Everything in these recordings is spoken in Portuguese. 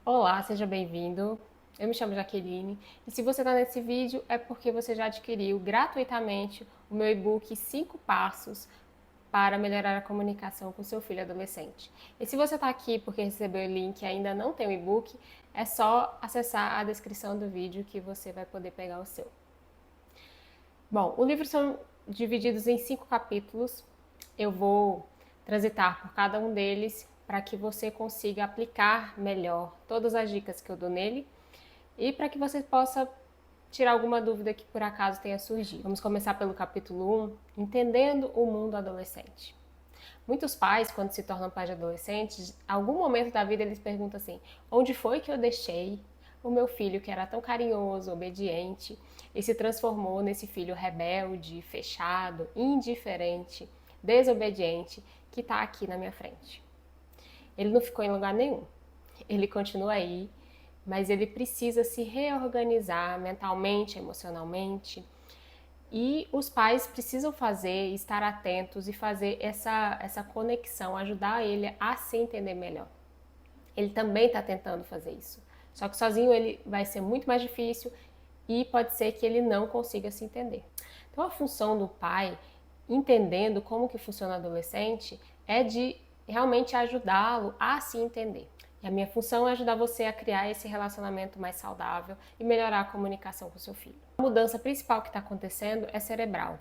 Olá, seja bem-vindo. Eu me chamo Jaqueline e se você está nesse vídeo é porque você já adquiriu gratuitamente o meu e-book 5 passos para melhorar a comunicação com seu filho adolescente. E se você está aqui porque recebeu o link e ainda não tem o e-book, é só acessar a descrição do vídeo que você vai poder pegar o seu. Bom, o livro são divididos em 5 capítulos. Eu vou transitar por cada um deles para que você consiga aplicar melhor todas as dicas que eu dou nele e para que você possa tirar alguma dúvida que por acaso tenha surgido. Vamos começar pelo capítulo 1, entendendo o mundo adolescente. Muitos pais, quando se tornam pais de adolescentes, em algum momento da vida eles perguntam assim: onde foi que eu deixei o meu filho que era tão carinhoso, obediente, e se transformou nesse filho rebelde, fechado, indiferente, desobediente, que está aqui na minha frente? Ele não ficou em lugar nenhum. Ele continua aí, mas ele precisa se reorganizar mentalmente, emocionalmente. E os pais precisam fazer, estar atentos e fazer essa conexão, ajudar ele a se entender melhor. Ele também está tentando fazer isso. Só que sozinho ele vai ser muito mais difícil e pode ser que ele não consiga se entender. Então a função do pai, entendendo como que funciona o adolescente, é de realmente ajudá-lo a se entender. E a minha função é ajudar você a criar esse relacionamento mais saudável e melhorar a comunicação com seu filho. A mudança principal que está acontecendo é cerebral.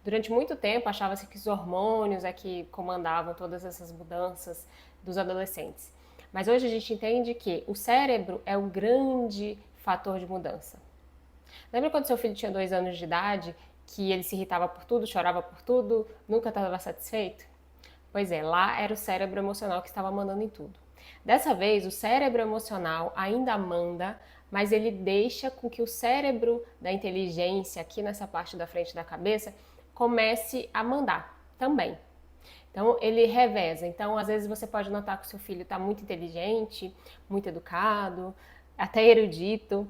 Durante muito tempo achava-se que os hormônios é que comandavam todas essas mudanças dos adolescentes. Mas hoje a gente entende que o cérebro é o grande fator de mudança. Lembra quando seu filho tinha 2 anos de idade, que ele se irritava por tudo, chorava por tudo, nunca estava satisfeito? Pois é, lá era o cérebro emocional que estava mandando em tudo. Dessa vez, o cérebro emocional ainda manda, mas ele deixa com que o cérebro da inteligência, aqui nessa parte da frente da cabeça, comece a mandar também. Então, ele reveza. Então, às vezes você pode notar que o seu filho está muito inteligente, muito educado, até erudito,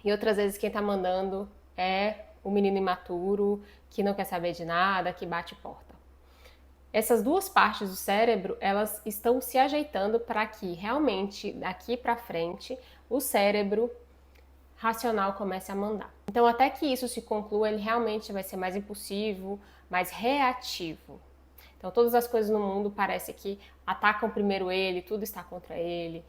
e outras vezes quem está mandando é o menino imaturo, que não quer saber de nada, que bate porta. Essas duas partes do cérebro, elas estão se ajeitando para que realmente, daqui para frente, o cérebro racional comece a mandar. Então, até que isso se conclua, ele realmente vai ser mais impulsivo, mais reativo. Então, todas as coisas no mundo parece que atacam primeiro ele, tudo está contra ele.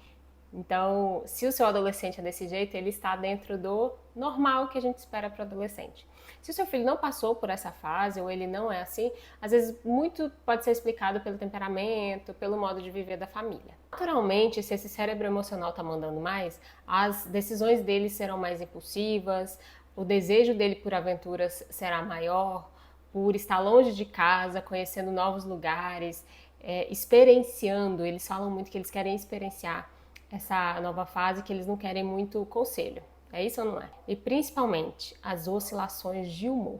Então, se o seu adolescente é desse jeito, ele está dentro do normal que a gente espera para o adolescente. Se o seu filho não passou por essa fase ou ele não é assim, às vezes muito pode ser explicado pelo temperamento, pelo modo de viver da família. Naturalmente, se esse cérebro emocional está mandando mais, as decisões dele serão mais impulsivas, o desejo dele por aventuras será maior, por estar longe de casa, conhecendo novos lugares, experienciando. Eles falam muito que eles querem experienciar essa nova fase, que eles não querem muito conselho. É isso ou não é? E principalmente as oscilações de humor.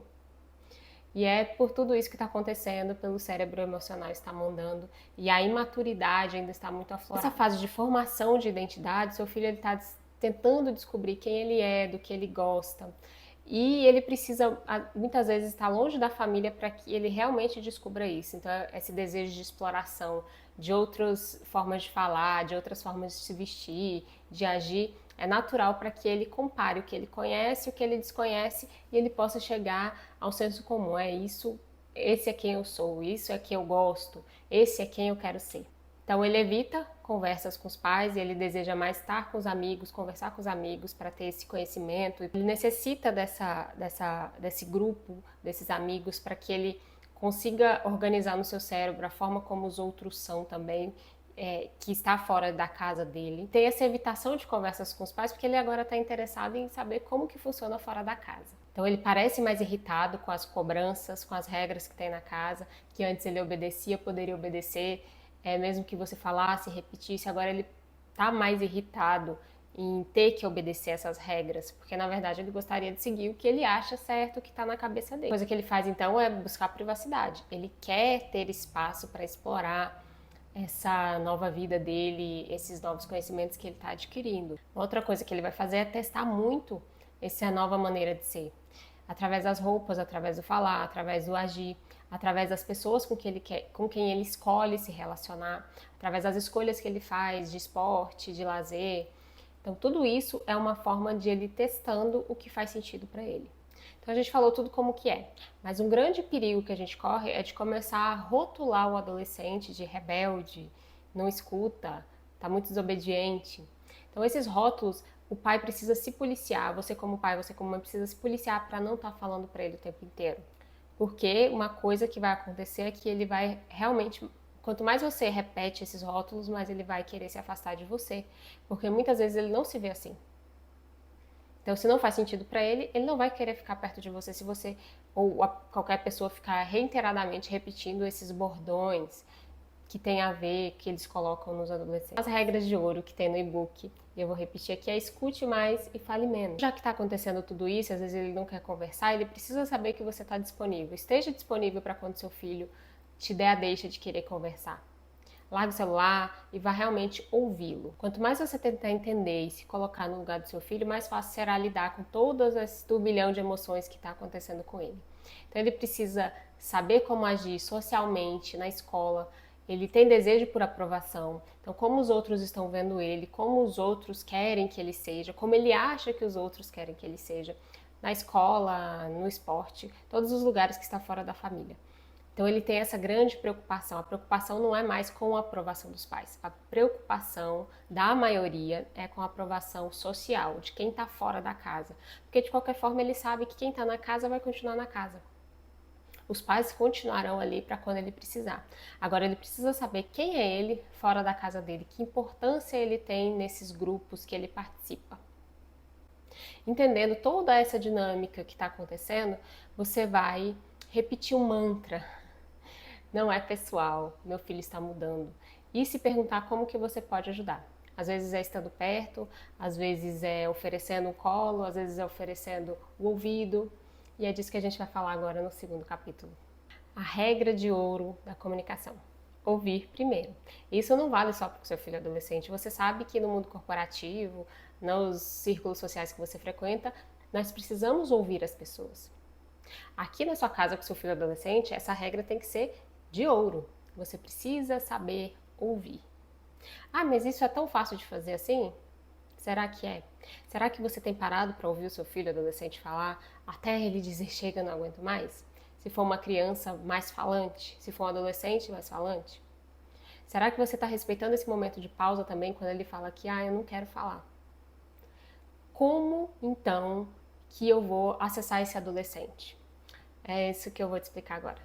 E é por tudo isso que está acontecendo, pelo cérebro emocional está mandando e a imaturidade ainda está muito aflorada. Essa fase de formação de identidade, seu filho está tentando descobrir quem ele é, do que ele gosta. E ele precisa, muitas vezes, estar longe da família para que ele realmente descubra isso. Então, esse desejo de exploração, de outras formas de falar, de outras formas de se vestir, de agir, é natural para que ele compare o que ele conhece, o que ele desconhece e ele possa chegar ao senso comum. É isso, esse é quem eu sou, isso é quem eu gosto, esse é quem eu quero ser. Então ele evita conversas com os pais e ele deseja mais estar com os amigos, conversar com os amigos para ter esse conhecimento. Ele necessita desse grupo, desses amigos, para que ele consiga organizar no seu cérebro a forma como os outros são também, que está fora da casa dele. Tem essa evitação de conversas com os pais porque ele agora está interessado em saber como que funciona fora da casa. Então ele parece mais irritado com as cobranças, com as regras que tem na casa, que antes ele obedecia, poderia obedecer, mesmo que você falasse, repetisse, agora ele está mais irritado em ter que obedecer essas regras, porque na verdade ele gostaria de seguir o que ele acha certo, o que está na cabeça dele. A coisa que ele faz então é buscar privacidade. Ele quer ter espaço para explorar essa nova vida dele, esses novos conhecimentos que ele está adquirindo. Outra coisa que ele vai fazer é testar muito essa nova maneira de ser, através das roupas, através do falar, através do agir. através das pessoas com quem ele escolhe se relacionar, através das escolhas que ele faz de esporte, de lazer. Então, tudo isso é uma forma de ele testando o que faz sentido para ele. Então, a gente falou tudo como que é, mas um grande perigo que a gente corre é de começar a rotular o adolescente de rebelde, não escuta, está muito desobediente. Então, esses rótulos, o pai precisa se policiar, você como pai, você como mãe precisa se policiar para não estar falando para ele o tempo inteiro. Porque uma coisa que vai acontecer é que ele vai realmente, quanto mais você repete esses rótulos, mais ele vai querer se afastar de você. Porque muitas vezes ele não se vê assim. Então, se não faz sentido para ele, ele não vai querer ficar perto de você se você ou qualquer pessoa ficar reiteradamente repetindo esses bordões que tem a ver, que eles colocam nos adolescentes. As regras de ouro que tem no e-book, e eu vou repetir aqui, é escute mais e fale menos. Já que está acontecendo tudo isso, às vezes ele não quer conversar, ele precisa saber que você está disponível. Esteja disponível para quando seu filho te der a deixa de querer conversar. Largue o celular e vá realmente ouvi-lo. Quanto mais você tentar entender e se colocar no lugar do seu filho, mais fácil será lidar com todas esse turbilhão de emoções que está acontecendo com ele. Então ele precisa saber como agir socialmente, na escola. Ele tem desejo por aprovação. Então, como os outros estão vendo ele, como os outros querem que ele seja, como ele acha que os outros querem que ele seja, na escola, no esporte, todos os lugares que está fora da família. Então, ele tem essa grande preocupação. A preocupação não é mais com a aprovação dos pais. A preocupação da maioria é com a aprovação social, de quem está fora da casa. Porque, de qualquer forma, ele sabe que quem está na casa vai continuar na casa. Os pais continuarão ali para quando ele precisar. Agora ele precisa saber quem é ele fora da casa dele, que importância ele tem nesses grupos que ele participa. Entendendo toda essa dinâmica que está acontecendo, você vai repetir um mantra. Não é pessoal, meu filho está mudando. E se perguntar como que você pode ajudar. Às vezes é estando perto, às vezes é oferecendo um colo, às vezes é oferecendo o ouvido. E é disso que a gente vai falar agora no segundo capítulo. A regra de ouro da comunicação. Ouvir primeiro. Isso não vale só para o seu filho adolescente. Você sabe que no mundo corporativo, nos círculos sociais que você frequenta, nós precisamos ouvir as pessoas. Aqui na sua casa com seu filho adolescente, essa regra tem que ser de ouro. Você precisa saber ouvir. Ah, mas isso é tão fácil de fazer assim? Será que é? Será que você tem parado para ouvir o seu filho adolescente falar até ele dizer chega, não aguento mais? Se for uma criança mais falante, se for um adolescente mais falante? Será que você está respeitando esse momento de pausa também quando ele fala que eu não quero falar? Como então que eu vou acessar esse adolescente? É isso que eu vou te explicar agora.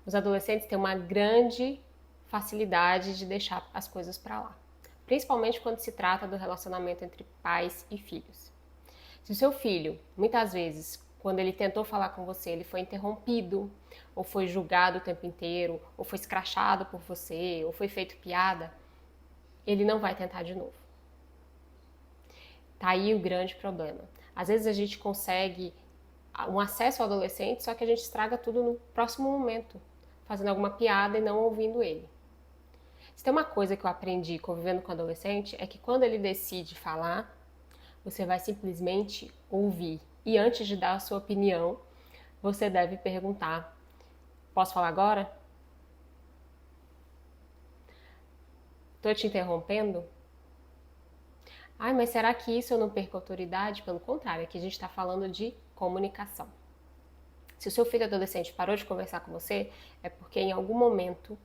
Os adolescentes têm uma grande facilidade de deixar as coisas para lá. Principalmente quando se trata do relacionamento entre pais e filhos. Se o seu filho, muitas vezes, quando ele tentou falar com você, ele foi interrompido, ou foi julgado o tempo inteiro, ou foi escrachado por você, ou foi feito piada, ele não vai tentar de novo. Tá aí o grande problema. Às vezes a gente consegue um acesso ao adolescente, só que a gente estraga tudo no próximo momento, fazendo alguma piada e não ouvindo ele. Se tem uma coisa que eu aprendi convivendo com adolescente, é que quando ele decide falar, você vai simplesmente ouvir. E antes de dar a sua opinião, você deve perguntar: posso falar agora? Estou te interrompendo? Ai, mas será que isso eu não perco autoridade? Pelo contrário, aqui a gente está falando de comunicação. Se o seu filho adolescente parou de conversar com você, é porque em algum momento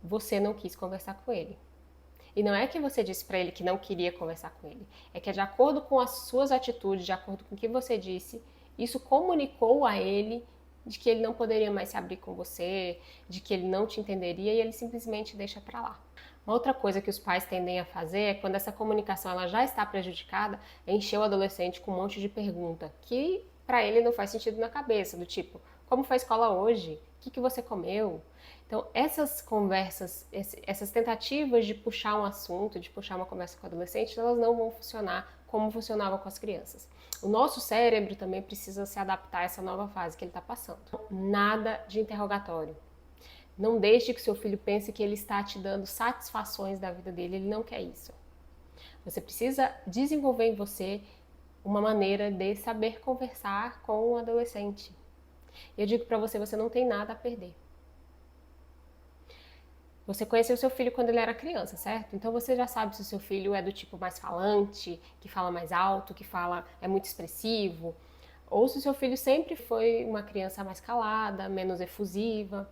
você não quis conversar com ele. E não é que você disse para ele que não queria conversar com ele. É que de acordo com as suas atitudes, de acordo com o que você disse, isso comunicou a ele de que ele não poderia mais se abrir com você, de que ele não te entenderia e ele simplesmente deixa para lá. Uma outra coisa que os pais tendem a fazer é quando essa comunicação ela já está prejudicada, é encher o adolescente com um monte de pergunta que para ele não faz sentido na cabeça, do tipo, como foi a escola hoje? O que você comeu? Então, essas conversas, essas tentativas de puxar um assunto, de puxar uma conversa com o adolescente, elas não vão funcionar como funcionava com as crianças. O nosso cérebro também precisa se adaptar a essa nova fase que ele está passando. Nada de interrogatório. Não deixe que seu filho pense que ele está te dando satisfações da vida dele, ele não quer isso. Você precisa desenvolver em você uma maneira de saber conversar com o adolescente. E eu digo para você, você não tem nada a perder. Você conheceu seu filho quando ele era criança, certo? Então você já sabe se o seu filho é do tipo mais falante, que fala mais alto, que fala é muito expressivo, ou se o seu filho sempre foi uma criança mais calada, menos efusiva.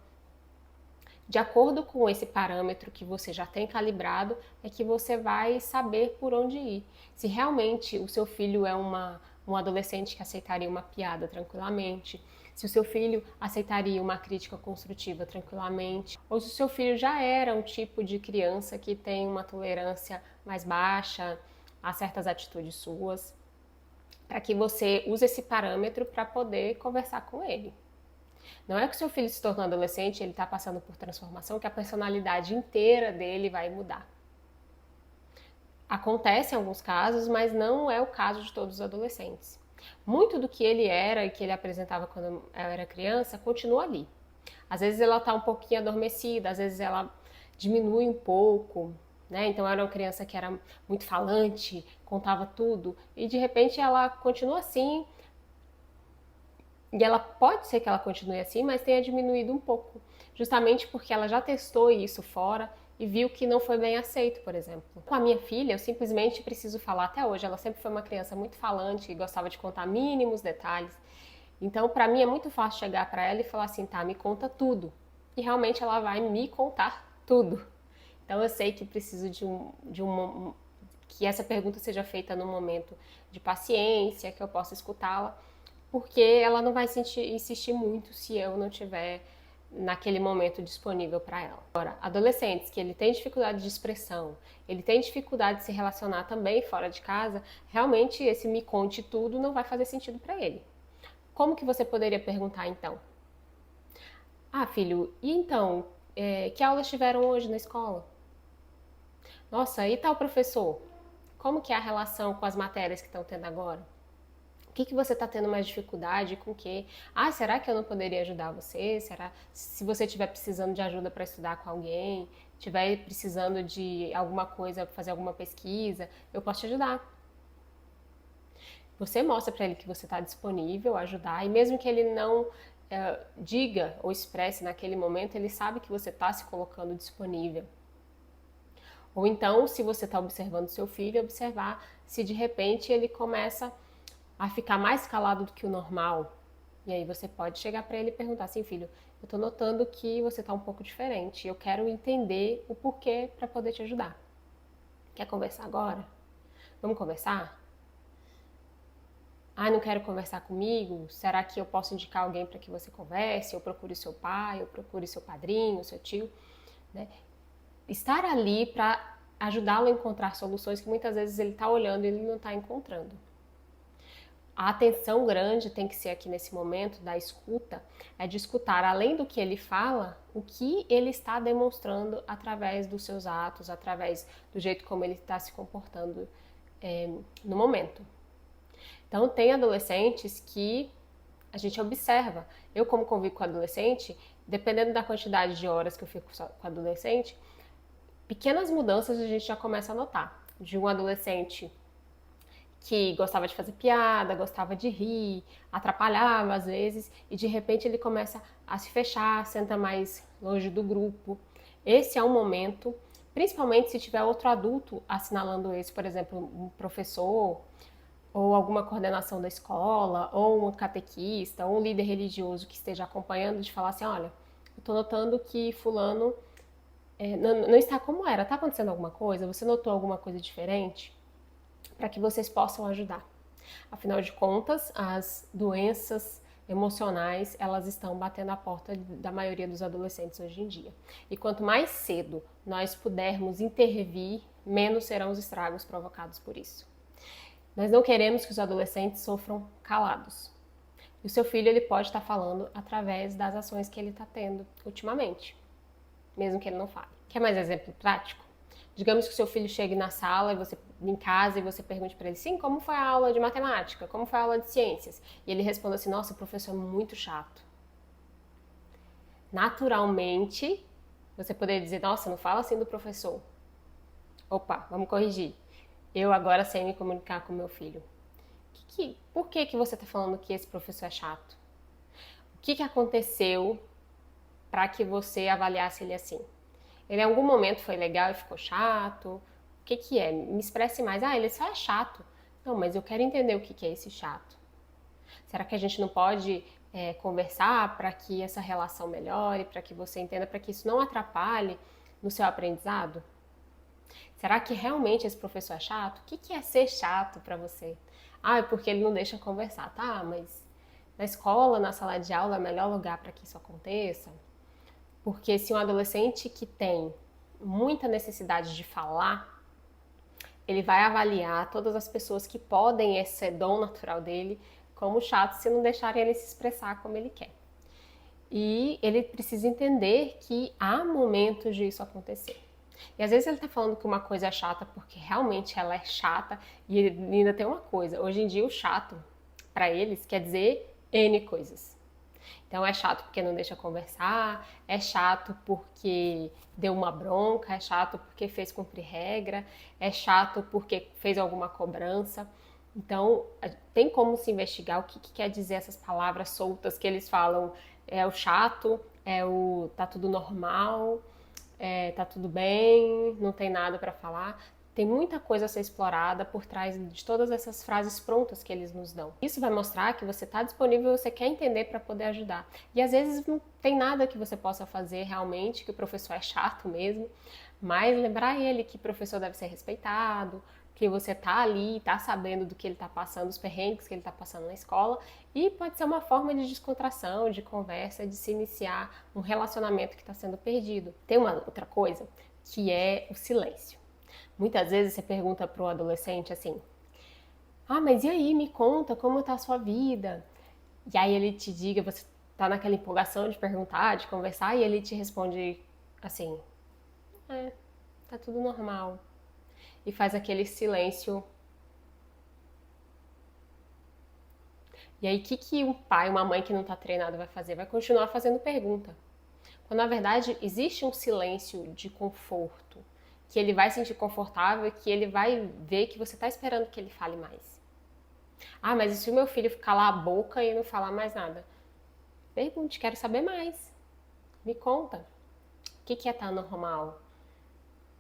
De acordo com esse parâmetro que você já tem calibrado, é que você vai saber por onde ir. Se realmente o seu filho é um adolescente que aceitaria uma piada tranquilamente, se o seu filho aceitaria uma crítica construtiva tranquilamente, ou se o seu filho já era um tipo de criança que tem uma tolerância mais baixa a certas atitudes suas, para que você use esse parâmetro para poder conversar com ele. Não é que o seu filho se tornou adolescente, ele está passando por transformação, que a personalidade inteira dele vai mudar. Acontece em alguns casos, mas não é o caso de todos os adolescentes. Muito do que ele era e que ele apresentava quando eu era criança continua ali. Às vezes ela está um pouquinho adormecida, às vezes ela diminui um pouco, né? Então era uma criança que era muito falante, contava tudo, e de repente ela continua assim, e ela pode ser que ela continue assim, mas tenha diminuído um pouco, justamente porque ela já testou isso fora e viu que não foi bem aceito, por exemplo. Com a minha filha, eu simplesmente preciso falar até hoje. Ela sempre foi uma criança muito falante e gostava de contar mínimos detalhes. Então, para mim é muito fácil chegar para ela e falar assim, tá, me conta tudo. E realmente ela vai me contar tudo. Então, eu sei que preciso que essa pergunta seja feita num momento de paciência, que eu possa escutá-la, porque ela não vai insistir muito se eu não tiver naquele momento disponível para ela. Agora, adolescentes que ele tem dificuldade de expressão, ele tem dificuldade de se relacionar também fora de casa, realmente esse me conte tudo não vai fazer sentido para ele. Como que você poderia perguntar então? Ah, filho, e então, que aulas tiveram hoje na escola? Nossa, e tal professor? Como que é a relação com as matérias que estão tendo agora? O que você está tendo mais dificuldade com o quê? Ah, será que eu não poderia ajudar você? Será se você estiver precisando de ajuda para estudar com alguém, estiver precisando de alguma coisa, fazer alguma pesquisa, eu posso te ajudar. Você mostra para ele que você está disponível a ajudar e mesmo que ele não diga ou expresse naquele momento, ele sabe que você está se colocando disponível. Ou então, se você está observando seu filho, observar se de repente ele começa a ficar mais calado do que o normal. E aí você pode chegar para ele e perguntar assim, filho, eu tô notando que você tá um pouco diferente. Eu quero entender o porquê para poder te ajudar. Quer conversar agora? Vamos conversar? Ah, não quero conversar comigo? Será que eu posso indicar alguém para que você converse? Eu procure seu pai, eu procure seu padrinho, seu tio, né? Estar ali para ajudá-lo a encontrar soluções que muitas vezes ele está olhando e ele não está encontrando. A atenção grande tem que ser aqui nesse momento da escuta, é de escutar além do que ele fala, o que ele está demonstrando através dos seus atos, através do jeito como ele está se comportando no momento. Então tem adolescentes que a gente observa. Eu como convivo com adolescente, dependendo da quantidade de horas que eu fico com adolescente, pequenas mudanças a gente já começa a notar. De um adolescente que gostava de fazer piada, gostava de rir, atrapalhava às vezes, e de repente ele começa a se fechar, senta mais longe do grupo. Esse é um momento, principalmente se tiver outro adulto assinalando isso, por exemplo, um professor, ou alguma coordenação da escola, ou um catequista, ou um líder religioso que esteja acompanhando, de falar assim, olha, eu tô notando que fulano não está como era, tá acontecendo alguma coisa? Você notou alguma coisa diferente? Para que vocês possam ajudar. Afinal de contas, as doenças emocionais, elas estão batendo a porta da maioria dos adolescentes hoje em dia. E quanto mais cedo nós pudermos intervir, menos serão os estragos provocados por isso. Nós não queremos que os adolescentes sofram calados. E o seu filho ele pode estar falando através das ações que ele está tendo ultimamente, mesmo que ele não fale. Quer mais exemplo prático? Digamos que o seu filho chegue na sala, em casa, e você pergunte para ele, sim, como foi a aula de matemática? Como foi a aula de ciências? E ele responda assim, nossa, o professor é muito chato. Naturalmente, você poderia dizer, nossa, não fala assim do professor. Opa, vamos corrigir. Eu agora sei me comunicar com meu filho. Por que você está falando que esse professor é chato? que aconteceu para que você avaliasse ele assim? Ele em algum momento foi legal e ficou chato? O que é? Me expresse mais. Ah, ele só é chato. Não, mas eu quero entender o que é esse chato. Será que a gente não pode conversar para que essa relação melhore, para que você entenda, para que isso não atrapalhe no seu aprendizado? Será que realmente esse professor é chato? O que é ser chato para você? Ah, é porque ele não deixa conversar. Tá, mas na escola, na sala de aula, é o melhor lugar para que isso aconteça? Porque se um adolescente que tem muita necessidade de falar, ele vai avaliar todas as pessoas que podem, esse ser dom natural dele, como chato se não deixarem ele se expressar como ele quer. E ele precisa entender que há momentos de isso acontecer. E às vezes ele tá falando que uma coisa é chata porque realmente ela é chata, e ainda tem uma coisa, hoje em dia o chato, para eles, quer dizer N coisas. Então é chato porque não deixa conversar, é chato porque deu uma bronca, é chato porque fez cumprir regra, é chato porque fez alguma cobrança. Então tem como se investigar o que quer dizer essas palavras soltas que eles falam. É o chato, é o tá tudo normal, tá tudo bem, não tem nada para falar. Tem muita coisa a ser explorada por trás de todas essas frases prontas que eles nos dão. Isso vai mostrar que você está disponível e você quer entender para poder ajudar. E às vezes não tem nada que você possa fazer realmente, que o professor é chato mesmo, mas lembrar ele que o professor deve ser respeitado, que você tá ali, tá sabendo do que ele tá passando, os perrengues que ele tá passando na escola, e pode ser uma forma de descontração, de conversa, de se iniciar um relacionamento que está sendo perdido. Tem uma outra coisa, que é o silêncio. Muitas vezes você pergunta para o adolescente assim: ah, mas e aí, me conta como tá a sua vida? E aí ele te diga, você tá naquela empolgação de perguntar, de conversar, e ele te responde assim: tá tudo normal. E faz aquele silêncio. E aí, o que um pai, uma mãe que não está treinado vai fazer? Vai continuar fazendo pergunta. Quando, na verdade, existe um silêncio de conforto, que ele vai sentir confortável, que ele vai ver que você está esperando que ele fale mais. Ah, mas e se o meu filho calar a boca e não falar mais nada? Pergunte, quero saber mais. Me conta. O que é estar normal?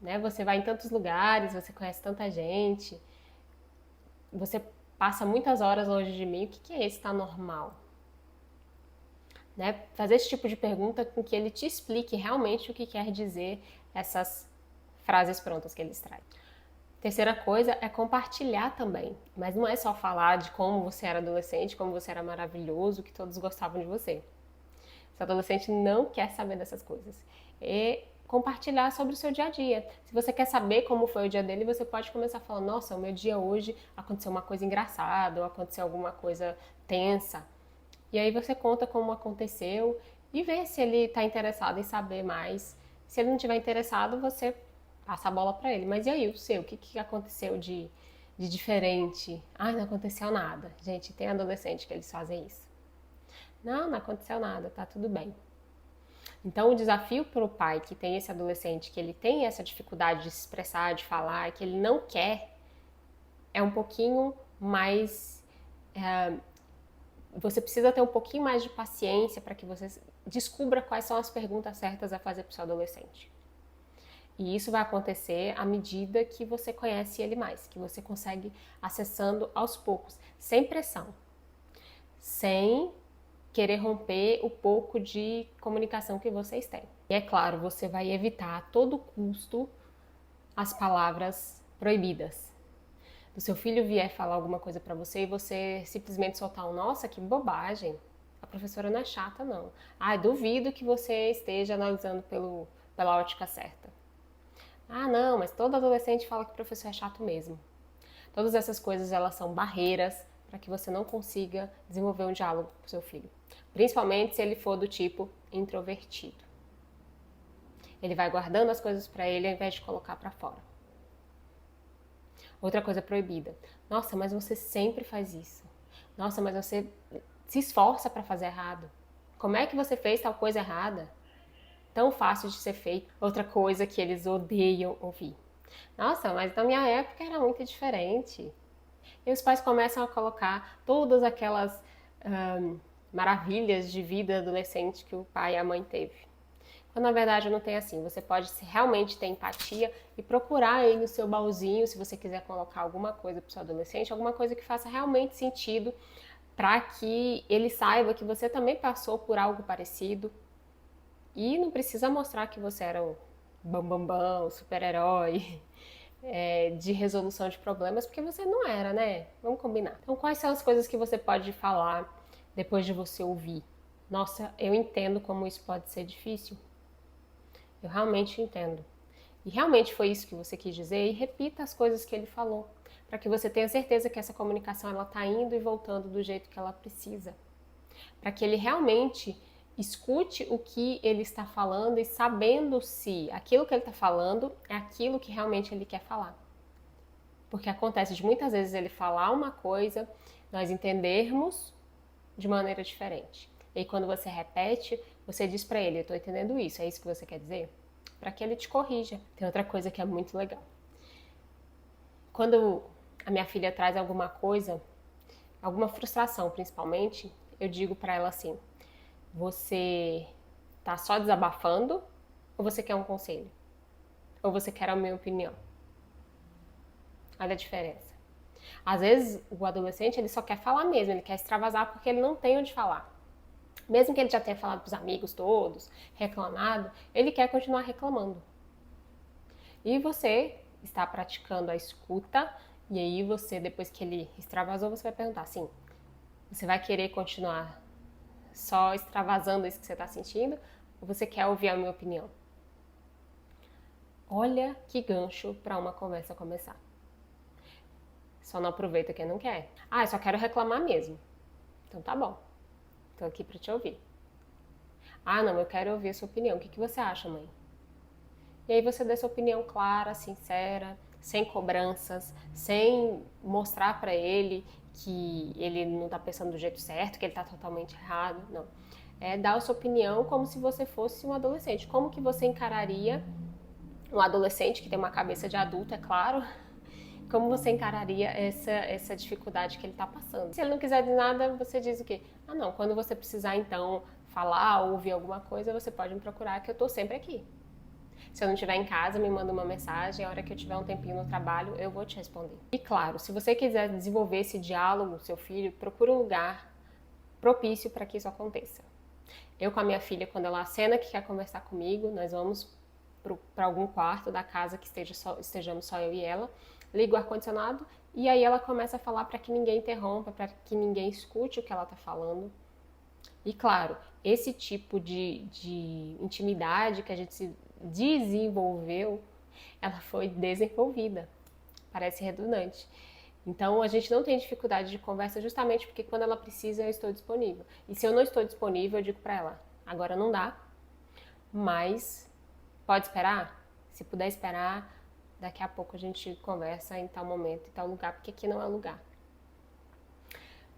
Né? Você vai em tantos lugares, você conhece tanta gente, você passa muitas horas longe de mim, o que é esse estar normal? Né? Fazer esse tipo de pergunta com que ele te explique realmente o que quer dizer essas frases prontas que eles trazem. Terceira coisa é compartilhar também, mas não é só falar de como você era adolescente, como você era maravilhoso, que todos gostavam de você. Esse adolescente não quer saber dessas coisas. E compartilhar sobre o seu dia a dia. Se você quer saber como foi o dia dele, você pode começar falando: nossa, o meu dia hoje aconteceu uma coisa engraçada, ou aconteceu alguma coisa tensa. E aí você conta como aconteceu e vê se ele está interessado em saber mais. Se ele não estiver interessado, você passa a bola para ele. Mas e aí, o seu? O que aconteceu de diferente? Ah, não aconteceu nada. Gente, tem adolescente que eles fazem isso. Não aconteceu nada, tá tudo bem. Então, o desafio para o pai que tem esse adolescente, que ele tem essa dificuldade de se expressar, de falar, que ele não quer, é um pouquinho mais. Você precisa ter um pouquinho mais de paciência para que você descubra quais são as perguntas certas a fazer para o seu adolescente. E isso vai acontecer à medida que você conhece ele mais, que você consegue acessando aos poucos, sem pressão, sem querer romper o pouco de comunicação que vocês têm. E é claro, você vai evitar a todo custo as palavras proibidas. Se o seu filho vier falar alguma coisa para você e você simplesmente soltar um nossa, que bobagem, a professora não é chata não. Ah, duvido que você esteja analisando pela ótica certa. Ah, não, mas todo adolescente fala que o professor é chato mesmo. Todas essas coisas, elas são barreiras para que você não consiga desenvolver um diálogo com o seu filho. Principalmente se ele for do tipo introvertido. Ele vai guardando as coisas para ele ao invés de colocar para fora. Outra coisa proibida. Nossa, mas você sempre faz isso. Nossa, mas você se esforça para fazer errado. Como é que você fez tal coisa errada? Tão fácil de ser feito. Outra coisa que eles odeiam ouvir. Nossa, mas na minha época era muito diferente. E os pais começam a colocar todas aquelas maravilhas de vida adolescente que o pai e a mãe teve. Quando na verdade não tem assim. Você pode realmente ter empatia e procurar aí no seu baúzinho, se você quiser colocar alguma coisa para o seu adolescente, alguma coisa que faça realmente sentido para que ele saiba que você também passou por algo parecido. E não precisa mostrar que você era o bambambam, o super-herói de resolução de problemas, porque você não era, né? Vamos combinar. Então, quais são as coisas que você pode falar depois de você ouvir? Nossa, eu entendo como isso pode ser difícil. Eu realmente entendo. E realmente foi isso que você quis dizer, e repita as coisas que ele falou, para que você tenha certeza que essa comunicação ela está indo e voltando do jeito que ela precisa. Para que ele realmente escute o que ele está falando e sabendo se aquilo que ele está falando é aquilo que realmente ele quer falar. Porque acontece de muitas vezes ele falar uma coisa, nós entendermos de maneira diferente. E aí quando você repete, você diz para ele, eu estou entendendo isso, é isso que você quer dizer? Para que ele te corrija. Tem outra coisa que é muito legal. Quando a minha filha traz alguma coisa, alguma frustração principalmente, eu digo para ela assim, você tá só desabafando ou você quer um conselho? Ou você quer a minha opinião? Olha a diferença. Às vezes o adolescente ele só quer falar mesmo, ele quer extravasar porque ele não tem onde falar. Mesmo que ele já tenha falado para os amigos todos, reclamado, ele quer continuar reclamando. E você está praticando a escuta, e aí você, depois que ele extravasou, você vai perguntar assim, você vai querer continuar só extravasando isso que você está sentindo, ou você quer ouvir a minha opinião? Olha que gancho para uma conversa começar. Só não aproveita quem não quer. Ah, eu só quero reclamar mesmo. Então tá bom. Tô aqui para te ouvir. Ah, não, eu quero ouvir a sua opinião. O que você acha, mãe? E aí você dê sua opinião clara, sincera, sem cobranças, sem mostrar para ele que ele não tá pensando do jeito certo, que ele tá totalmente errado. Não. É dar a sua opinião como se você fosse um adolescente. Como que você encararia um adolescente que tem uma cabeça de adulto, é claro, como você encararia essa dificuldade que ele está passando? Se ele não quiser de nada, você diz o quê? Ah, não, quando você precisar, então, falar ou ouvir alguma coisa, você pode me procurar, que eu tô sempre aqui. Se eu não estiver em casa, me manda uma mensagem, a hora que eu tiver um tempinho no trabalho, eu vou te responder. E claro, se você quiser desenvolver esse diálogo com seu filho, procura um lugar propício para que isso aconteça. Eu com a minha filha, quando ela acena que quer conversar comigo, nós vamos para algum quarto da casa que estejamos só eu e ela, ligo o ar-condicionado e aí ela começa a falar para que ninguém interrompa, para que ninguém escute o que ela está falando. E claro, esse tipo de intimidade que a gente se desenvolveu, ela foi desenvolvida. Parece redundante. Então a gente não tem dificuldade de conversa justamente porque quando ela precisa eu estou disponível. E se eu não estou disponível, eu digo para ela, agora não dá, mas pode esperar? Se puder esperar, daqui a pouco a gente conversa em tal momento, em tal lugar, porque aqui não é lugar.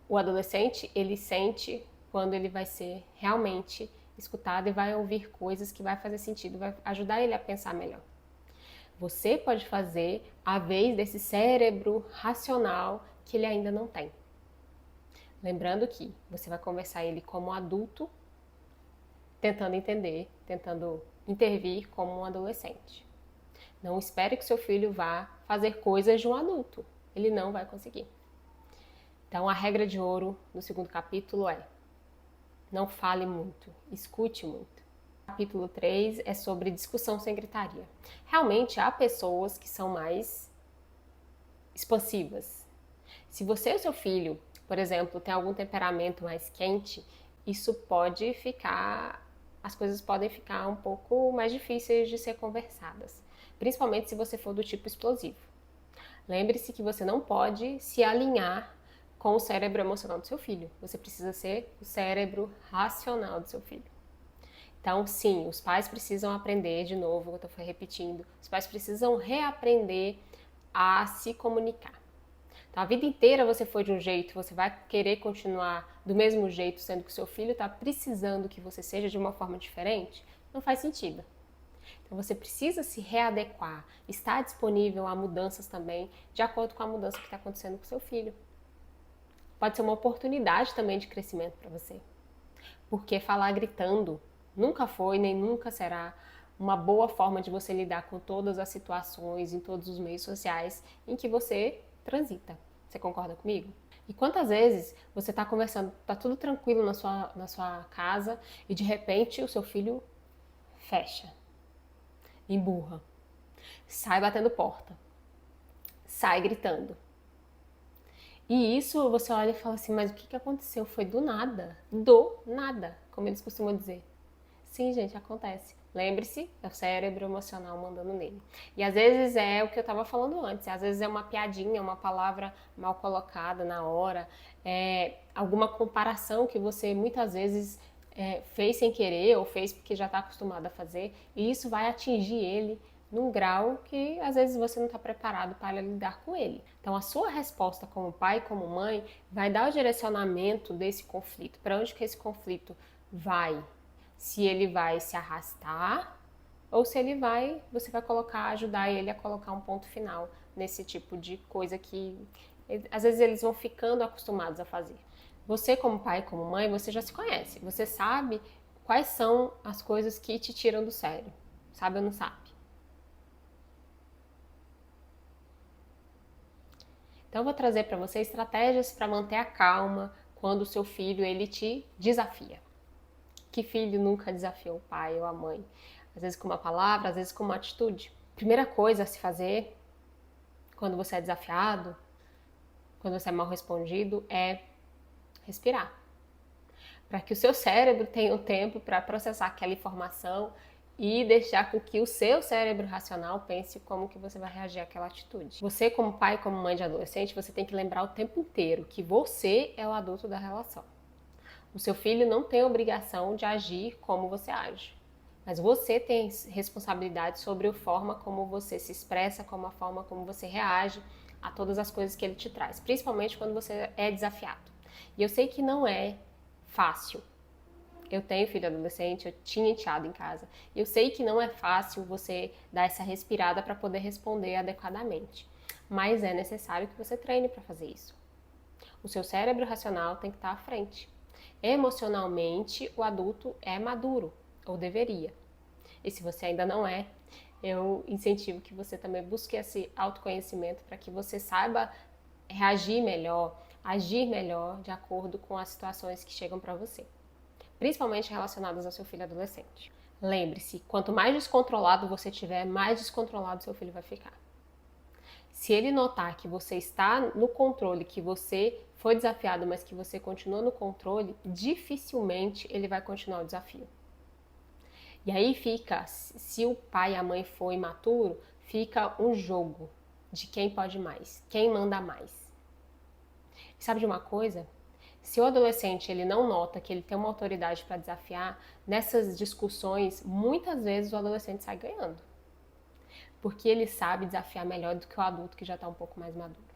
O adolescente, ele sente quando ele vai ser realmente escutado e vai ouvir coisas que vai fazer sentido, vai ajudar ele a pensar melhor. Você pode fazer a vez desse cérebro racional que ele ainda não tem. Lembrando que você vai conversar ele como adulto, tentando entender, tentando intervir como um adolescente. Não espere que seu filho vá fazer coisas de um adulto. Ele não vai conseguir. Então, a regra de ouro no segundo capítulo é: não fale muito, escute muito. O capítulo 3 é sobre discussão sem gritaria. Realmente, há pessoas que são mais expansivas. Se você ou seu filho, por exemplo, tem algum temperamento mais quente, isso pode ficar... as coisas podem ficar um pouco mais difíceis de ser conversadas. Principalmente se você for do tipo explosivo. Lembre-se que você não pode se alinhar com o cérebro emocional do seu filho. Você precisa ser o cérebro racional do seu filho. Então, sim, os pais precisam aprender, de novo, eu estou repetindo, os pais precisam reaprender a se comunicar. Então, a vida inteira você foi de um jeito, você vai querer continuar do mesmo jeito, sendo que o seu filho está precisando que você seja de uma forma diferente? Não faz sentido. Então você precisa se readequar, estar disponível a mudanças também, de acordo com a mudança que está acontecendo com o seu filho. Pode ser uma oportunidade também de crescimento para você. Porque falar gritando nunca foi nem nunca será uma boa forma de você lidar com todas as situações, em todos os meios sociais em que você transita. Você concorda comigo? E quantas vezes você está conversando, está tudo tranquilo na sua casa e de repente o seu filho fecha, emburra, sai batendo porta, sai gritando. E isso você olha e fala assim, mas o que aconteceu? Foi do nada. Do nada, como eles costumam dizer. Sim, gente, acontece. Lembre-se, é o cérebro emocional mandando nele. E às vezes é o que eu estava falando antes, às vezes é uma piadinha, uma palavra mal colocada na hora, alguma comparação que você muitas vezes fez sem querer ou fez porque já está acostumado a fazer, e isso vai atingir ele num grau que às vezes você não está preparado para lidar com ele. Então a sua resposta como pai, como mãe, vai dar o direcionamento desse conflito, para onde que esse conflito vai. Se ele vai se arrastar ou se ele vai, você vai ajudar ele a colocar um ponto final nesse tipo de coisa que às vezes eles vão ficando acostumados a fazer. Você como pai, como mãe, você já se conhece, você sabe quais são as coisas que te tiram do sério, sabe ou não sabe? Então eu vou trazer para você estratégias para manter a calma quando o seu filho ele te desafia. Que filho nunca desafiou o pai ou a mãe? Às vezes com uma palavra, às vezes com uma atitude. Primeira coisa a se fazer quando você é desafiado, quando você é mal respondido, é respirar. Para que o seu cérebro tenha um tempo para processar aquela informação e deixar com que o seu cérebro racional pense como que você vai reagir àquela atitude. Você como pai, como mãe de adolescente, você tem que lembrar o tempo inteiro que você é o adulto da relação. O seu filho não tem obrigação de agir como você age, mas você tem responsabilidade sobre a forma como você se expressa, como a forma como você reage a todas as coisas que ele te traz, principalmente quando você é desafiado. E eu sei que não é fácil. Eu tenho filho adolescente, eu tinha enteado em casa. Eu sei que não é fácil você dar essa respirada para poder responder adequadamente, mas é necessário que você treine para fazer isso. O seu cérebro racional tem que estar à frente. Emocionalmente, o adulto é maduro, ou deveria. E se você ainda não é, eu incentivo que você também busque esse autoconhecimento para que você saiba reagir melhor, agir melhor de acordo com as situações que chegam para você, principalmente relacionadas ao seu filho adolescente. Lembre-se, quanto mais descontrolado você tiver, mais descontrolado seu filho vai ficar. Se ele notar que você está no controle, que você foi desafiado, mas que você continua no controle, dificilmente ele vai continuar o desafio. E aí fica, se o pai e a mãe for imaturo, fica um jogo de quem pode mais, quem manda mais. E sabe de uma coisa? Se o adolescente ele não nota que ele tem uma autoridade para desafiar, nessas discussões, muitas vezes o adolescente sai ganhando. Porque ele sabe desafiar melhor do que o adulto que já está um pouco mais maduro.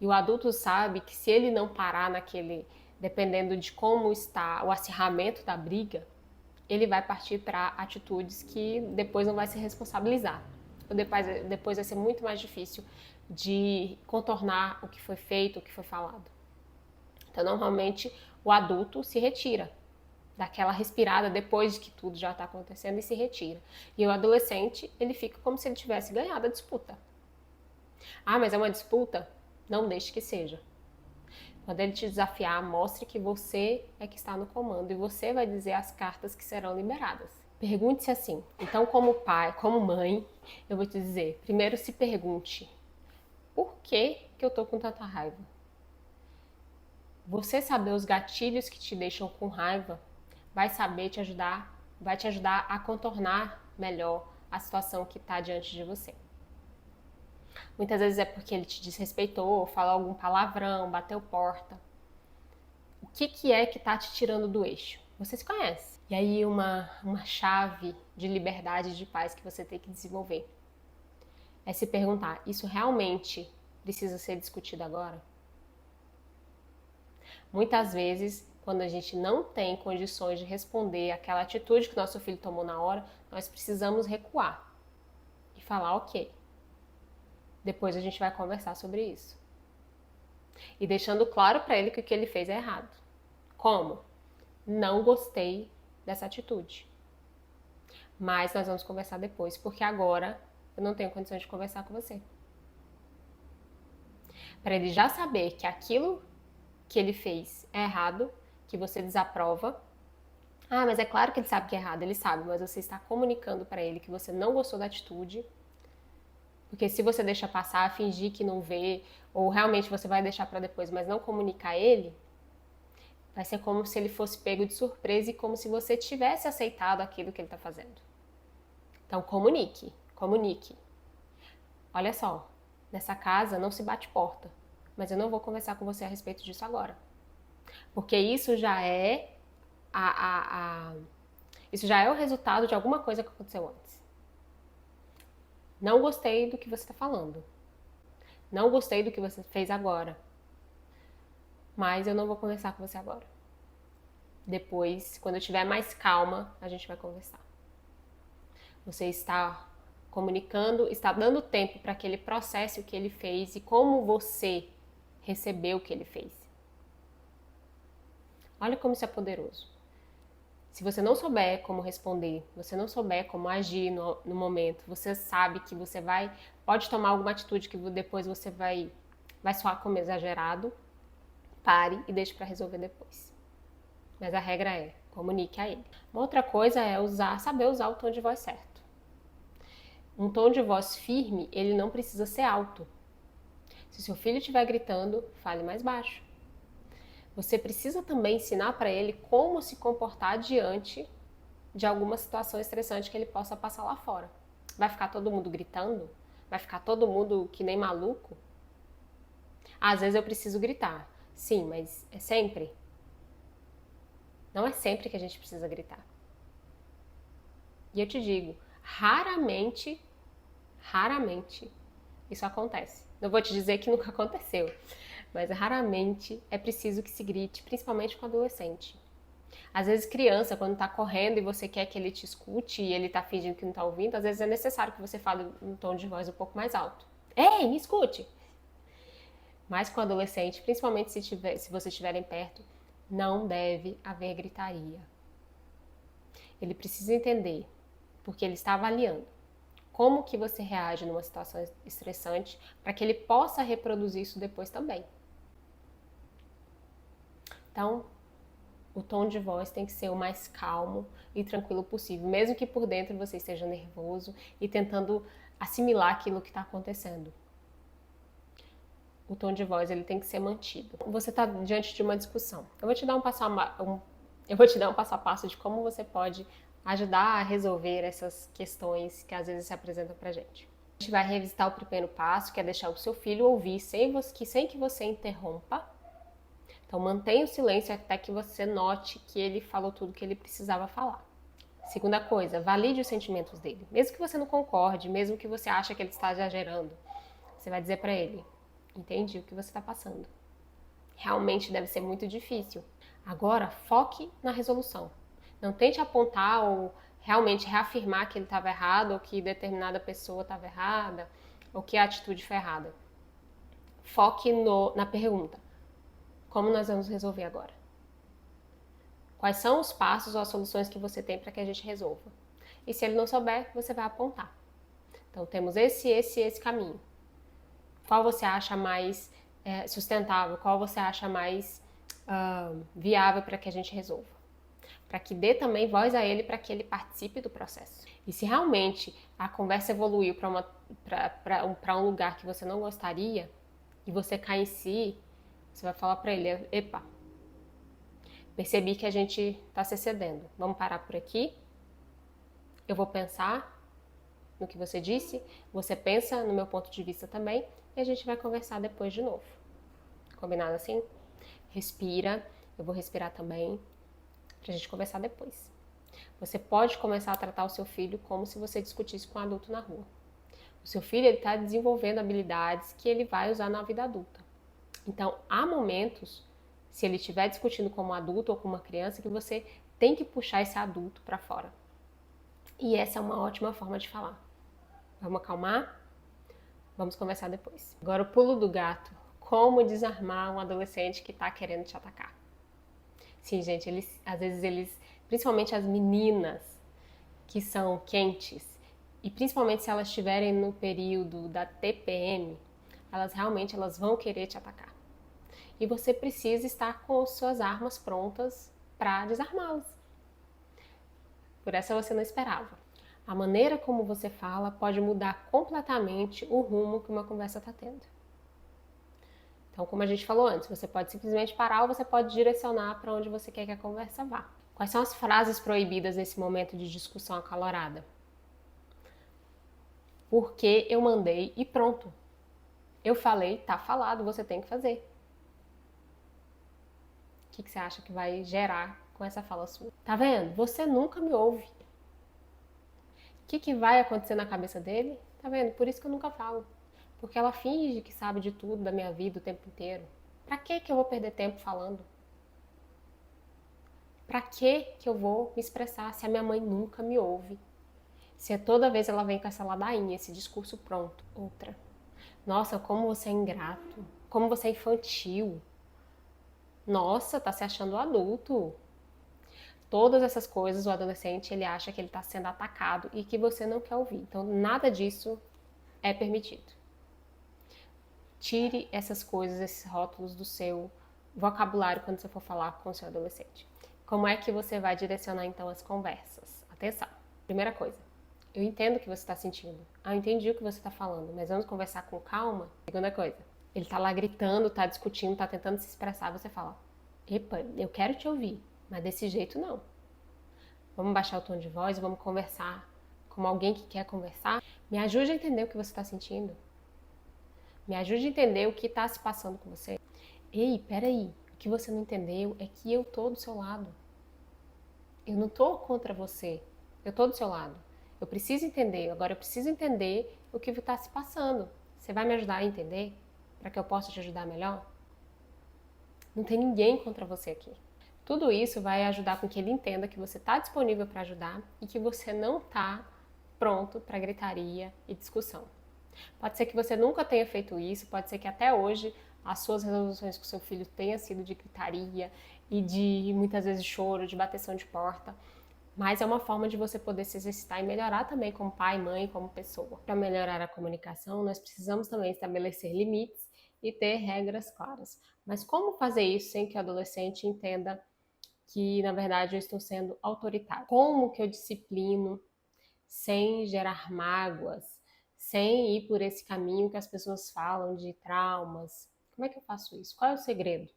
E o adulto sabe que se ele não parar naquele, dependendo de como está o acirramento da briga, ele vai partir para atitudes que depois não vai se responsabilizar. Depois vai ser muito mais difícil de contornar o que foi feito, o que foi falado. Então, normalmente, o adulto se retira daquela respirada depois de que tudo já está acontecendo e se retira. E o adolescente, ele fica como se ele tivesse ganhado a disputa. Ah, mas é uma disputa? Não deixe que seja. Quando ele te desafiar, mostre que você é que está no comando e você vai dizer as cartas que serão liberadas. Pergunte-se assim. Então, como pai, como mãe, eu vou te dizer, primeiro se pergunte, por que eu tô com tanta raiva? Você saber os gatilhos que te deixam com raiva vai te ajudar a contornar melhor a situação que está diante de você. Muitas vezes é porque ele te desrespeitou, falou algum palavrão, bateu porta. O que é que está te tirando do eixo? Você se conhece. E aí uma chave de liberdade de paz que você tem que desenvolver é se perguntar, isso realmente precisa ser discutido agora? Muitas vezes, quando a gente não tem condições de responder aquela atitude que nosso filho tomou na hora, nós precisamos recuar e falar, ok, depois a gente vai conversar sobre isso. E deixando claro para ele que o que ele fez é errado. Como? não gostei dessa atitude. Mas nós vamos conversar depois, porque agora eu não tenho condições de conversar com você. Para ele já saber que aquilo que ele fez é errado, que você desaprova. Ah, mas é claro que ele sabe que é errado, ele sabe, mas você está comunicando para ele que você não gostou da atitude. Porque se você deixa passar, fingir que não vê, ou realmente você vai deixar para depois, mas não comunicar a ele, vai ser como se ele fosse pego de surpresa e como se você tivesse aceitado aquilo que ele está fazendo. Então comunique, comunique. Olha só, nessa casa não se bate porta, mas eu não vou conversar com você a respeito disso agora. Porque isso já é isso já é o resultado de alguma coisa que aconteceu antes. Não gostei do que você está falando. Não gostei do que você fez agora. Mas eu não vou conversar com você agora. Depois, quando eu tiver mais calma, a gente vai conversar. Você está comunicando, está dando tempo para que ele processe o que ele fez e como você recebeu o que ele fez. Olha como isso é poderoso. Se você não souber como responder, você não souber como agir no momento, você sabe que você pode tomar alguma atitude que depois você vai soar como exagerado, pare e deixe para resolver depois. Mas a regra é, comunique a ele. Uma outra coisa é saber usar o tom de voz certo. Um tom de voz firme, ele não precisa ser alto. Se seu filho estiver gritando, fale mais baixo. Você precisa também ensinar para ele como se comportar diante de alguma situação estressante que ele possa passar lá fora. Vai ficar todo mundo gritando? Vai ficar todo mundo que nem maluco? Às vezes eu preciso gritar. Sim, mas é sempre? Não é sempre que a gente precisa gritar. E eu te digo, raramente isso acontece. Não vou te dizer que nunca aconteceu, mas raramente é preciso que se grite, principalmente com adolescente. Às vezes criança, quando tá correndo e você quer que ele te escute e ele tá fingindo que não tá ouvindo, às vezes é necessário que você fale um tom de voz um pouco mais alto. Ei, me escute! Mas com adolescente, principalmente se vocês estiverem perto, não deve haver gritaria. Ele precisa entender, porque ele está avaliando como que você reage numa situação estressante para que ele possa reproduzir isso depois também. Então, o tom de voz tem que ser o mais calmo e tranquilo possível, mesmo que por dentro você esteja nervoso e tentando assimilar aquilo que está acontecendo. O tom de voz ele tem que ser mantido. Você está diante de uma discussão. Eu vou te dar um passo a passo de como você pode ajudar a resolver essas questões que às vezes se apresentam pra gente. A gente vai revisitar o primeiro passo, que é deixar o seu filho ouvir sem que você interrompa. Então mantenha o silêncio até que você note que ele falou tudo que ele precisava falar. Segunda coisa, valide os sentimentos dele. Mesmo que você não concorde, mesmo que você ache que ele está exagerando, você vai dizer pra ele: entendi o que você está passando. Realmente deve ser muito difícil. Agora, foque na resolução. Não tente apontar ou realmente reafirmar que ele estava errado ou que determinada pessoa estava errada ou que a atitude foi errada. Foque na pergunta. Como nós vamos resolver agora? Quais são os passos ou as soluções que você tem para que a gente resolva? E se ele não souber, você vai apontar. Então, temos esse caminho. Qual você acha mais sustentável? Qual você acha mais viável para que a gente resolva? Para que dê também voz a ele, para que ele participe do processo. E se realmente a conversa evoluiu para um lugar que você não gostaria e você cai em si, você vai falar para ele: epa, percebi que a gente está se excedendo, vamos parar por aqui, eu vou pensar no que você disse, você pensa no meu ponto de vista também e a gente vai conversar depois de novo. Combinado assim? Respira, eu vou respirar também, pra gente conversar depois. Você pode começar a tratar o seu filho como se você discutisse com um adulto na rua. O seu filho está desenvolvendo habilidades que ele vai usar na vida adulta. Então, há momentos, se ele estiver discutindo como um adulto ou com uma criança, que você tem que puxar esse adulto para fora. E essa é uma ótima forma de falar. Vamos acalmar? Vamos conversar depois. Agora, o pulo do gato. Como desarmar um adolescente que está querendo te atacar. Sim, gente, às vezes principalmente as meninas que são quentes, e principalmente se elas estiverem no período da TPM, elas vão querer te atacar. E você precisa estar com suas armas prontas para desarmá-las. Por essa você não esperava. A maneira como você fala pode mudar completamente o rumo que uma conversa está tendo. Então, como a gente falou antes, você pode simplesmente parar ou você pode direcionar para onde você quer que a conversa vá. Quais são as frases proibidas nesse momento de discussão acalorada? Porque eu mandei e pronto. Eu falei, tá falado, você tem que fazer. O que você acha que vai gerar com essa fala sua? Tá vendo? Você nunca me ouve. O que vai acontecer na cabeça dele? Tá vendo? Por isso que eu nunca falo. Porque ela finge que sabe de tudo da minha vida o tempo inteiro. Pra que eu vou perder tempo falando? Pra que eu vou me expressar se a minha mãe nunca me ouve? Se toda vez ela vem com essa ladainha, esse discurso pronto. Outra. Nossa, como você é ingrato. Como você é infantil. Nossa, tá se achando adulto. Todas essas coisas, o adolescente, ele acha que ele está sendo atacado e que você não quer ouvir. Então, nada disso é permitido. Tire essas coisas, esses rótulos do seu vocabulário quando você for falar com o seu adolescente. Como é que você vai direcionar, então, as conversas? Atenção. Primeira coisa, eu entendo o que você está sentindo. Eu entendi o que você está falando, mas vamos conversar com calma? Segunda coisa, ele está lá gritando, está discutindo, está tentando se expressar, você fala, epa, eu quero te ouvir, mas desse jeito não. Vamos baixar o tom de voz, vamos conversar como alguém que quer conversar. Me ajude a entender o que você está sentindo. Me ajude a entender o que está se passando com você. Ei, peraí, o que você não entendeu é que eu tô do seu lado. Eu não tô contra você, eu tô do seu lado. Eu preciso entender, agora eu preciso entender o que está se passando. Você vai me ajudar a entender? Para que eu possa te ajudar melhor? Não tem ninguém contra você aqui. Tudo isso vai ajudar com que ele entenda que você está disponível para ajudar e que você não está pronto para gritaria e discussão. Pode ser que você nunca tenha feito isso, pode ser que até hoje as suas resoluções com seu filho tenham sido de gritaria e de muitas vezes choro, de bateção de porta, mas é uma forma de você poder se exercitar e melhorar também como pai, mãe, como pessoa. Para melhorar a comunicação, nós precisamos também estabelecer limites e ter regras claras. Mas como fazer isso sem que o adolescente entenda que, na verdade, eu estou sendo autoritário? Como que eu disciplino sem gerar mágoas, sem ir por esse caminho que as pessoas falam de traumas? Como é que eu faço isso? Qual é o segredo?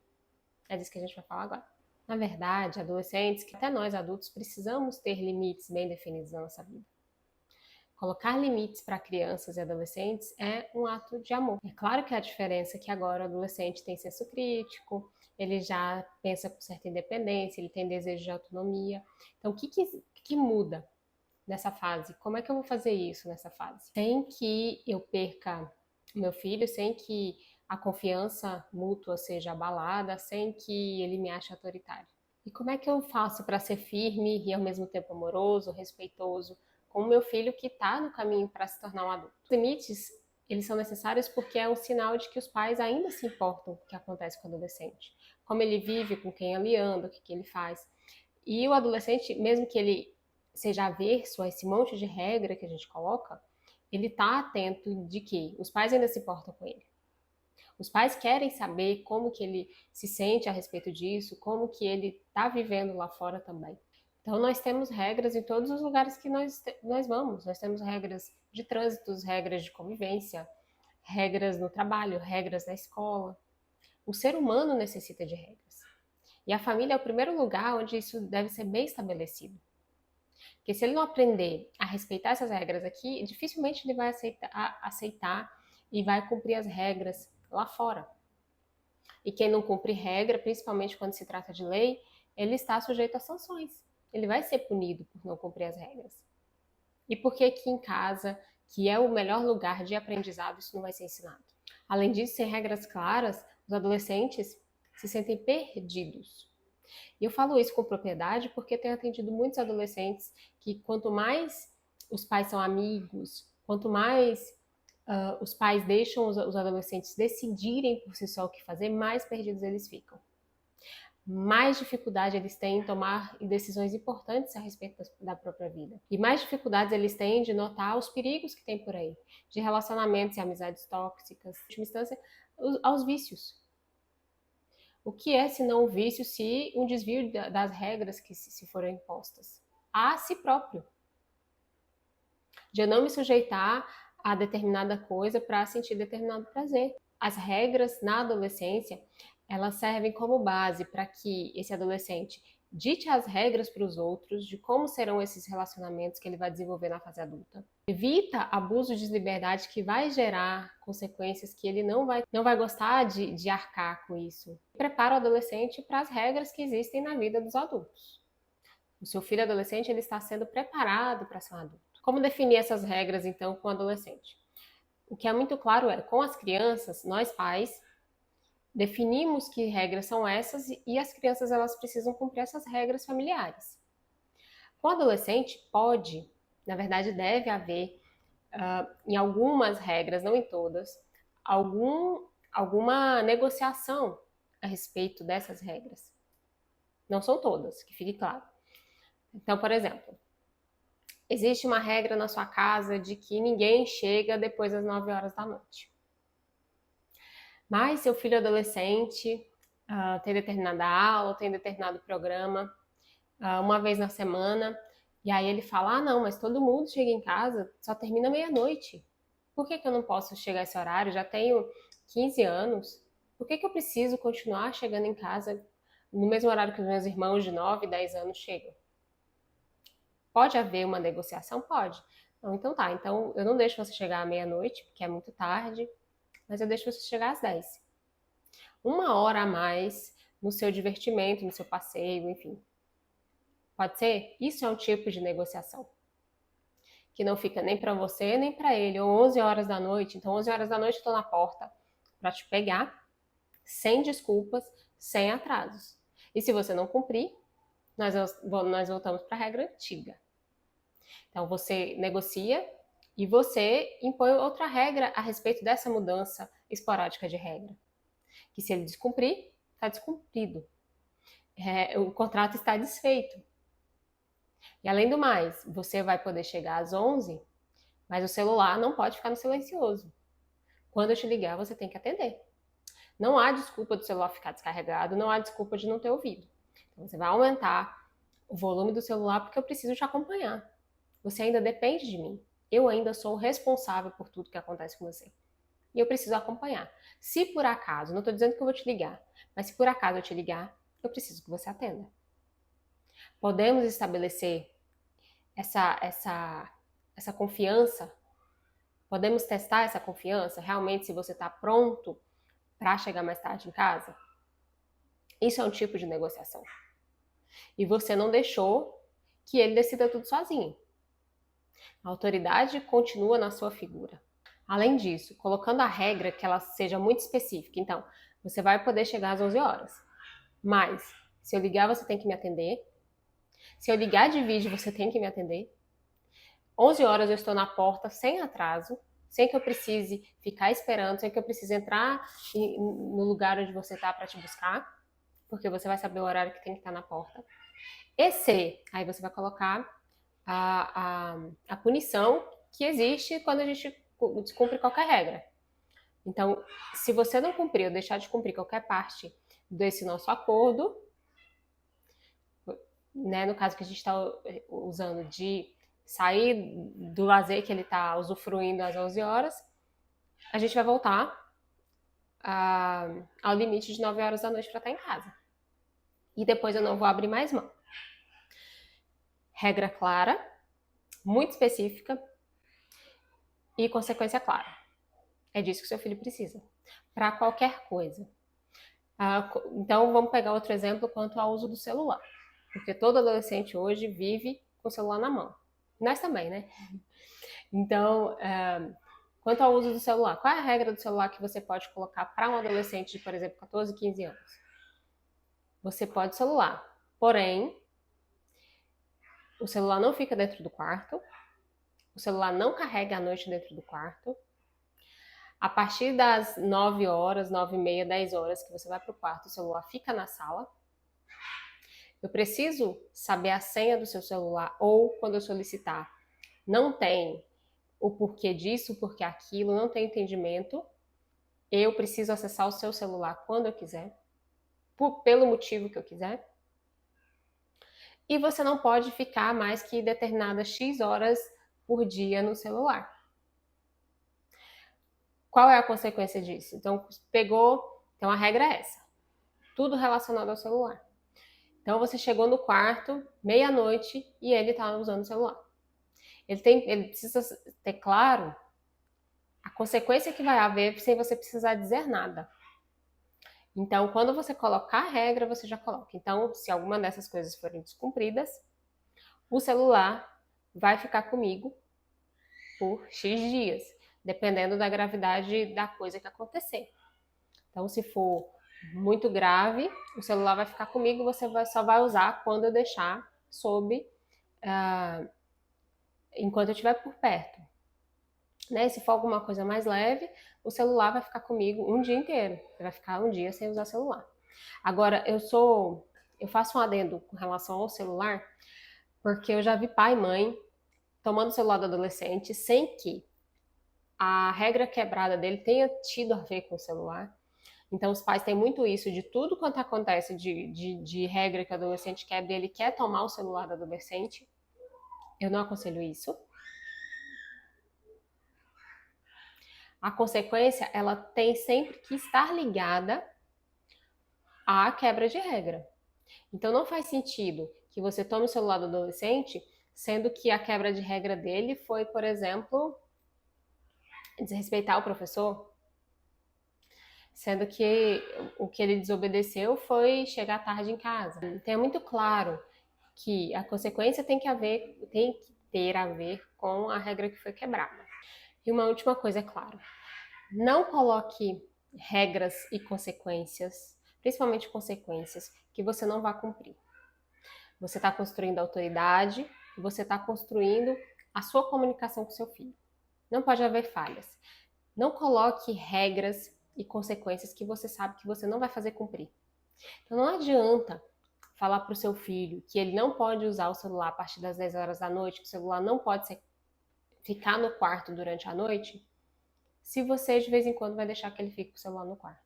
É disso que a gente vai falar agora. Na verdade, adolescentes, que até nós adultos precisamos ter limites bem definidos na nossa vida. Colocar limites para crianças e adolescentes é um ato de amor. É claro que a diferença é que agora o adolescente tem senso crítico, ele já pensa com certa independência, ele tem desejo de autonomia. Então, o que muda nessa fase? Como é que eu vou fazer isso nessa fase? Sem que eu perca meu filho, sem que a confiança mútua seja abalada, sem que ele me ache autoritário. E como é que eu faço para ser firme e ao mesmo tempo amoroso, respeitoso com o meu filho que está no caminho para se tornar um adulto? Os limites, eles são necessários porque é um sinal de que os pais ainda se importam com o que acontece com o adolescente. Como ele vive, com quem ele anda, o que ele faz. E o adolescente, mesmo que ele seja averso a esse monte de regra que a gente coloca, ele está atento de que os pais ainda se importam com ele. Os pais querem saber como que ele se sente a respeito disso, como que ele está vivendo lá fora também. Então nós temos regras em todos os lugares que nós vamos. Nós temos regras de trânsito, regras de convivência, regras no trabalho, regras na escola. O ser humano necessita de regras. E a família é o primeiro lugar onde isso deve ser bem estabelecido. Porque se ele não aprender a respeitar essas regras aqui, dificilmente ele vai aceitar e vai cumprir as regras lá fora. E quem não cumpre regra, principalmente quando se trata de lei, ele está sujeito a sanções. Ele vai ser punido por não cumprir as regras. E por que aqui em casa, que é o melhor lugar de aprendizado, isso não vai ser ensinado? Além disso, sem regras claras, os adolescentes se sentem perdidos. E eu falo isso com propriedade porque tenho atendido muitos adolescentes que quanto mais os pais são amigos, quanto mais os pais deixam os adolescentes decidirem por si só o que fazer, mais perdidos eles ficam. mais dificuldade eles têm em tomar decisões importantes a respeito da própria vida. E mais dificuldades eles têm de notar os perigos que tem por aí, de relacionamentos e amizades tóxicas, em última instância, aos vícios. O que é, se não o vício, se um desvio das regras que se foram impostas? A si próprio. De eu não me sujeitar a determinada coisa para sentir determinado prazer. As regras na adolescência, elas servem como base para que esse adolescente dite as regras para os outros de como serão esses relacionamentos que ele vai desenvolver na fase adulta. Evita abuso de liberdade que vai gerar consequências que ele não vai gostar de arcar com isso. Prepara o adolescente para as regras que existem na vida dos adultos. O seu filho adolescente ele está sendo preparado para ser um adulto. Como definir essas regras, então, com o adolescente? O que é muito claro é, com as crianças, nós pais definimos que regras são essas e as crianças elas precisam cumprir essas regras familiares. Com o adolescente, pode, na verdade deve haver, em algumas regras, não em todas, alguma negociação a respeito dessas regras. Não são todas, que fique claro. Então, por exemplo, existe uma regra na sua casa de que ninguém chega depois das 9 horas da noite. Mas seu filho adolescente tem determinada aula, tem determinado programa, uma vez na semana, e aí ele fala, não, mas todo mundo chega em casa, só termina meia-noite. Por que eu não posso chegar a esse horário? Já tenho 15 anos. Por que eu preciso continuar chegando em casa no mesmo horário que os meus irmãos de 9, 10 anos chegam? Pode haver uma negociação? Pode. Então tá, então eu não deixo você chegar à meia-noite, porque é muito tarde, mas eu deixo você chegar às 10. Uma hora a mais no seu divertimento, no seu passeio, enfim. Pode ser? Isso é um tipo de negociação. Que não fica nem para você, nem para ele. Ou 11 horas da noite, então 11 horas da noite eu tô na porta para te pegar, sem desculpas, sem atrasos. E se você não cumprir, nós voltamos para a regra antiga. Então você negocia e você impõe outra regra a respeito dessa mudança esporádica de regra. Que se ele descumprir, está descumprido. O contrato está desfeito. E além do mais, você vai poder chegar às 11, mas o celular não pode ficar no silencioso. Quando eu te ligar, você tem que atender. Não há desculpa do celular ficar descarregado, não há desculpa de não ter ouvido. Então você vai aumentar o volume do celular porque eu preciso te acompanhar. Você ainda depende de mim. Eu ainda sou responsável por tudo que acontece com você. E eu preciso acompanhar. Se por acaso, não estou dizendo que eu vou te ligar, mas se por acaso eu te ligar, eu preciso que você atenda. Podemos estabelecer essa confiança? Podemos testar essa confiança? Realmente, se você está pronto para chegar mais tarde em casa? Isso é um tipo de negociação. E você não deixou que ele decida tudo sozinho. A autoridade continua na sua figura. Além disso, colocando a regra que ela seja muito específica. Então, você vai poder chegar às 11 horas. Mas, se eu ligar, você tem que me atender. Se eu ligar de vídeo, você tem que me atender. 11 horas eu estou na porta sem atraso, sem que eu precise ficar esperando, sem que eu precise entrar no lugar onde você está para te buscar, porque você vai saber o horário que tem que estar na porta. E se, aí você vai colocar a punição que existe quando a gente descumpre qualquer regra. Então, se você não cumprir ou deixar de cumprir qualquer parte desse nosso acordo, né, no caso que a gente está usando de sair do lazer que ele está usufruindo às 11 horas, a gente vai voltar ao limite de 9 horas da noite para estar em casa. E depois eu não vou abrir mais mão. Regra clara, muito específica e consequência clara. É disso que seu filho precisa, para qualquer coisa. Então vamos pegar outro exemplo quanto ao uso do celular, porque todo adolescente hoje vive com o celular na mão. Nós também, né? Então, quanto ao uso do celular, qual é a regra do celular que você pode colocar para um adolescente de, por exemplo, 14, 15 anos? Você pode celular, porém, o celular não fica dentro do quarto, o celular não carrega à noite dentro do quarto. A partir das 9 horas, 9 e meia, 10 horas que você vai para o quarto, o celular fica na sala. Eu preciso saber a senha do seu celular, ou quando eu solicitar, não tem o porquê disso, o porquê aquilo, não tem entendimento, eu preciso acessar o seu celular quando eu quiser, pelo motivo que eu quiser. E você não pode ficar mais que determinadas X horas por dia no celular. Qual é a consequência disso? Então, então a regra é essa. Tudo relacionado ao celular. Então você chegou no quarto, meia-noite, e ele está usando o celular. Ele precisa ter claro a consequência que vai haver sem você precisar dizer nada. Então, quando você colocar a regra, você já coloca. Então, se alguma dessas coisas forem descumpridas, o celular vai ficar comigo por X dias, dependendo da gravidade da coisa que acontecer. Então, se for muito grave, o celular vai ficar comigo, só vai usar quando eu deixar enquanto eu estiver por perto. Né? Se for alguma coisa mais leve, o celular vai ficar comigo um dia inteiro. Você vai ficar um dia sem usar celular. Agora, eu faço um adendo com relação ao celular, porque eu já vi pai e mãe tomando o celular do adolescente sem que a regra quebrada dele tenha tido a ver com o celular. Então, os pais têm muito isso de tudo quanto acontece de regra que o adolescente quebra, ele quer tomar o celular do adolescente. Eu não aconselho isso. A consequência, ela tem sempre que estar ligada à quebra de regra. Então, não faz sentido que você tome o celular do adolescente, sendo que a quebra de regra dele foi, por exemplo, desrespeitar o professor, sendo que o que ele desobedeceu foi chegar tarde em casa. Então, é muito claro que a consequência tem que ter a ver com a regra que foi quebrada. E uma última coisa, é claro, não coloque regras e consequências, principalmente consequências, que você não vai cumprir. Você está construindo autoridade, você está construindo a sua comunicação com seu filho. Não pode haver falhas. Não coloque regras e consequências que você sabe que você não vai fazer cumprir. Então não adianta falar para o seu filho que ele não pode usar o celular a partir das 10 horas da noite, que o celular não pode ficar no quarto durante a noite, se você de vez em quando vai deixar que ele fique com o celular no quarto.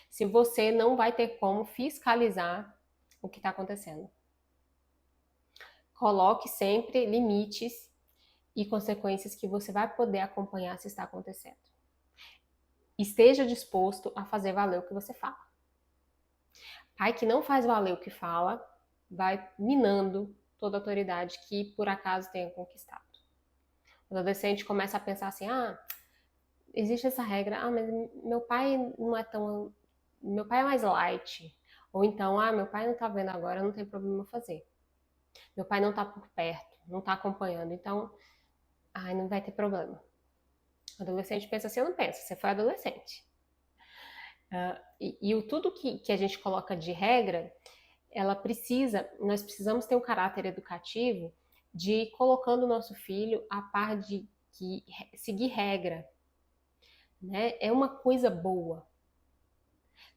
Se você não vai ter como fiscalizar o que está acontecendo. Coloque sempre limites e consequências que você vai poder acompanhar se está acontecendo. Esteja disposto a fazer valer o que você fala. Pai que não faz valer o que fala, vai minando toda a autoridade que por acaso tenha conquistado. O adolescente começa a pensar assim, existe essa regra, mas meu pai não é tão... Meu pai é mais light. Ou então, meu pai não tá vendo agora, não tem problema fazer. Meu pai não tá por perto, não tá acompanhando, então, não vai ter problema. O adolescente pensa assim, eu não penso, você foi adolescente. Tudo que a gente coloca de regra, nós precisamos ter um caráter educativo de ir colocando o nosso filho a par de seguir regra. Né? É uma coisa boa.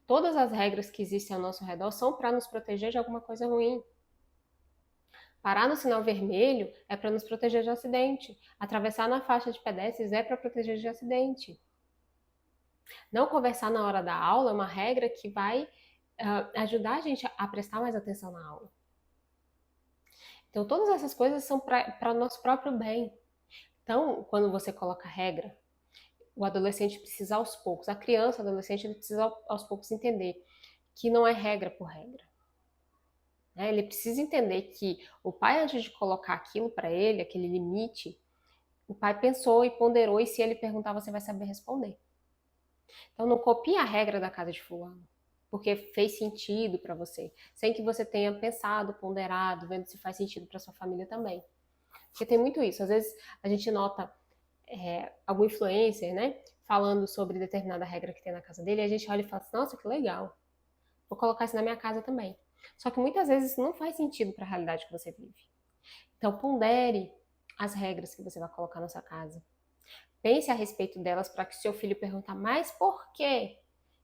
Todas as regras que existem ao nosso redor são para nos proteger de alguma coisa ruim. Parar no sinal vermelho é para nos proteger de acidente. Atravessar na faixa de pedestres é para proteger de acidente. Não conversar na hora da aula é uma regra que vai ajudar a gente a prestar mais atenção na aula. Então, todas essas coisas são para o nosso próprio bem. Então, quando você coloca regra, o adolescente precisa aos poucos, a criança, o adolescente, ele precisa aos poucos entender que não é regra por regra. Ele precisa entender que o pai, antes de colocar aquilo para ele, aquele limite, o pai pensou e ponderou, e se ele perguntar, você vai saber responder. Então não copie a regra da casa de fulano, porque fez sentido para você, sem que você tenha pensado, ponderado, vendo se faz sentido para sua família também. Porque tem muito isso. Às vezes a gente nota algum influencer, né, falando sobre determinada regra que tem na casa dele, e a gente olha e fala assim, nossa, que legal, vou colocar isso na minha casa também. Só que muitas vezes isso não faz sentido para a realidade que você vive. Então pondere as regras que você vai colocar na sua casa. Pense a respeito delas para que seu filho perguntar, mas por quê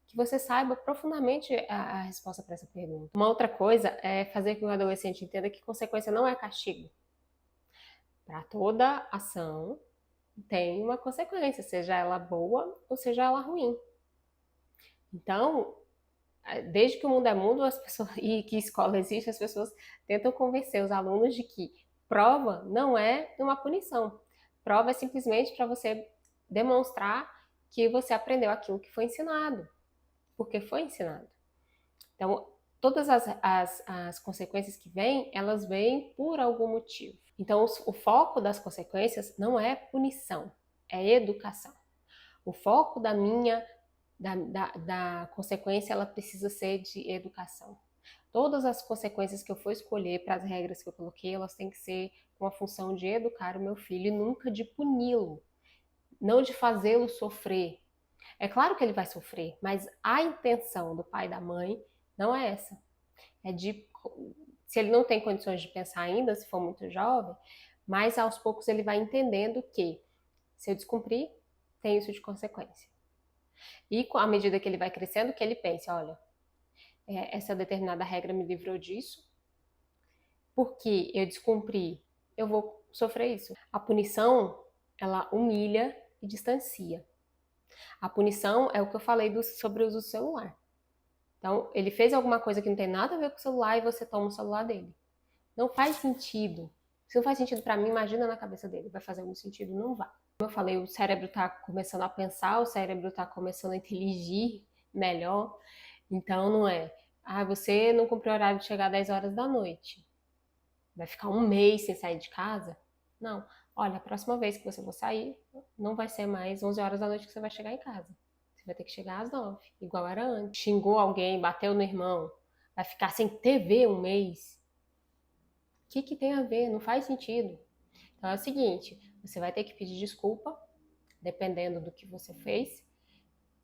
que você saiba profundamente a resposta para essa pergunta. Uma outra coisa é fazer com que o adolescente entenda que consequência não é castigo. Para toda ação tem uma consequência, seja ela boa ou seja ela ruim. Então, desde que o mundo é mundo, as pessoas e que escola existe, as pessoas tentam convencer os alunos de que prova não é uma punição. Prova é simplesmente para você demonstrar que você aprendeu aquilo que foi ensinado, porque foi ensinado. Então, todas as consequências que vêm, elas vêm por algum motivo. Então, o foco das consequências não é punição, é educação. O foco da consequência, ela precisa ser de educação. Todas as consequências que eu for escolher para as regras que eu coloquei, elas têm que ser com a função de educar o meu filho e nunca de puni-lo, não de fazê-lo sofrer. É claro que ele vai sofrer, mas a intenção do pai e da mãe não é essa. É de, se ele não tem condições de pensar ainda, se for muito jovem, mas aos poucos ele vai entendendo que se eu descumprir, tem isso de consequência. E à medida que ele vai crescendo, que ele pense, olha, essa determinada regra me livrou disso, porque eu descumpri, eu vou sofrer isso. A punição, ela humilha e distancia. A punição é o que eu falei sobre o uso do celular. Então, ele fez alguma coisa que não tem nada a ver com o celular e você toma o celular dele. Não faz sentido. Se não faz sentido para mim, imagina na cabeça dele. Vai fazer algum sentido? Não vai. Como eu falei, o cérebro está começando a pensar, o cérebro está começando a inteligir melhor. Então, não é, você não cumpriu o horário de chegar às 10 horas da noite. Vai ficar um mês sem sair de casa? Não. Olha, a próxima vez que você for sair, não vai ser mais 11 horas da noite que você vai chegar em casa. Você vai ter que chegar às 9, igual era antes. Xingou alguém, bateu no irmão, vai ficar sem TV um mês. O que tem a ver? Não faz sentido. Então é o seguinte, você vai ter que pedir desculpa, dependendo do que você fez,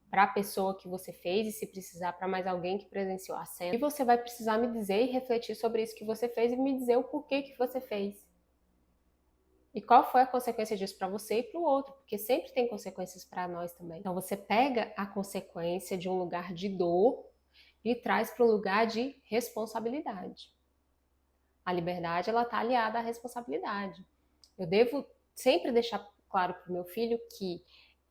para a pessoa que você fez e se precisar para mais alguém que presenciou a cena. E você vai precisar me dizer e refletir sobre isso que você fez e me dizer o porquê que você fez. E qual foi a consequência disso para você e para o outro, porque sempre tem consequências para nós também. Então você pega a consequência de um lugar de dor e traz para um lugar de responsabilidade. A liberdade, ela está aliada à responsabilidade. Eu devo sempre deixar claro para o meu filho que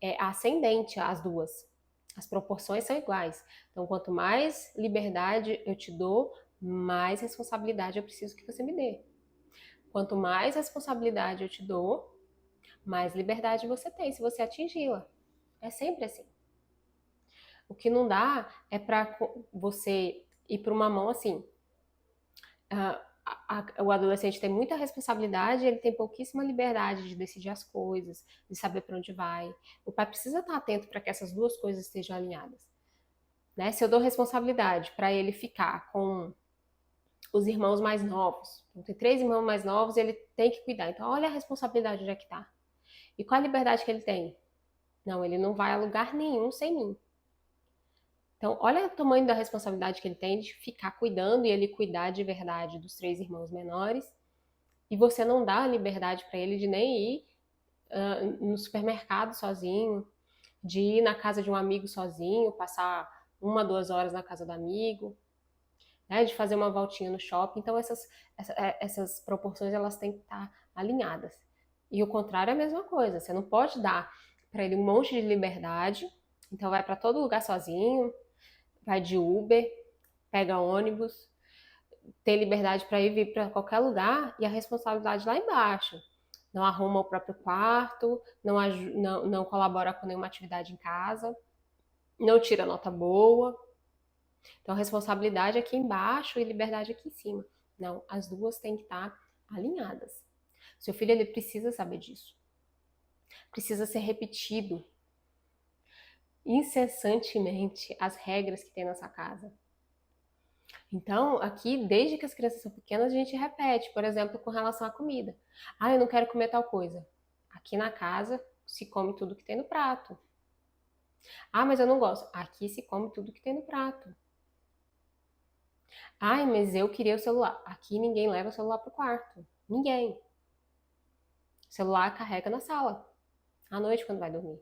é ascendente as duas. As proporções são iguais. Então, quanto mais liberdade eu te dou, mais responsabilidade eu preciso que você me dê. Quanto mais responsabilidade eu te dou, mais liberdade você tem se você atingi-la. É sempre assim. O que não dá é para você ir para uma mão assim. O adolescente tem muita responsabilidade, ele tem pouquíssima liberdade de decidir as coisas, de saber para onde vai. O pai precisa estar atento para que essas duas coisas estejam alinhadas. Né? Se eu dou responsabilidade para ele ficar com os irmãos mais novos, então, tem 3 irmãos mais novos, ele tem que cuidar. Então, olha a responsabilidade onde é que está. E qual a liberdade que ele tem? Não, ele não vai a lugar nenhum sem mim. Então, olha o tamanho da responsabilidade que ele tem de ficar cuidando e ele cuidar de verdade dos 3 irmãos menores. E você não dá a liberdade para ele de nem ir no supermercado sozinho, de ir na casa de um amigo sozinho, passar 1, 2 horas na casa do amigo, né, de fazer uma voltinha no shopping. Então, essas proporções elas têm que estar alinhadas. E o contrário é a mesma coisa. Você não pode dar para ele um monte de liberdade, então vai para todo lugar sozinho, vai de Uber, pega ônibus, tem liberdade para ir vir para qualquer lugar e a responsabilidade lá embaixo. Não arruma o próprio quarto, não colabora com nenhuma atividade em casa, não tira nota boa. Então, responsabilidade aqui embaixo e liberdade aqui em cima. Não, as duas têm que estar alinhadas. Seu filho, ele precisa saber disso. Precisa ser repetido incessantemente as regras que tem nessa casa. Então, aqui, desde que as crianças são pequenas, a gente repete, por exemplo, com relação à comida. Eu não quero comer tal coisa. Aqui na casa se come tudo que tem no prato. Mas eu não gosto. Aqui se come tudo que tem no prato. Mas eu queria o celular. Aqui ninguém leva o celular pro quarto. Ninguém. O celular carrega na sala. À noite, quando vai dormir.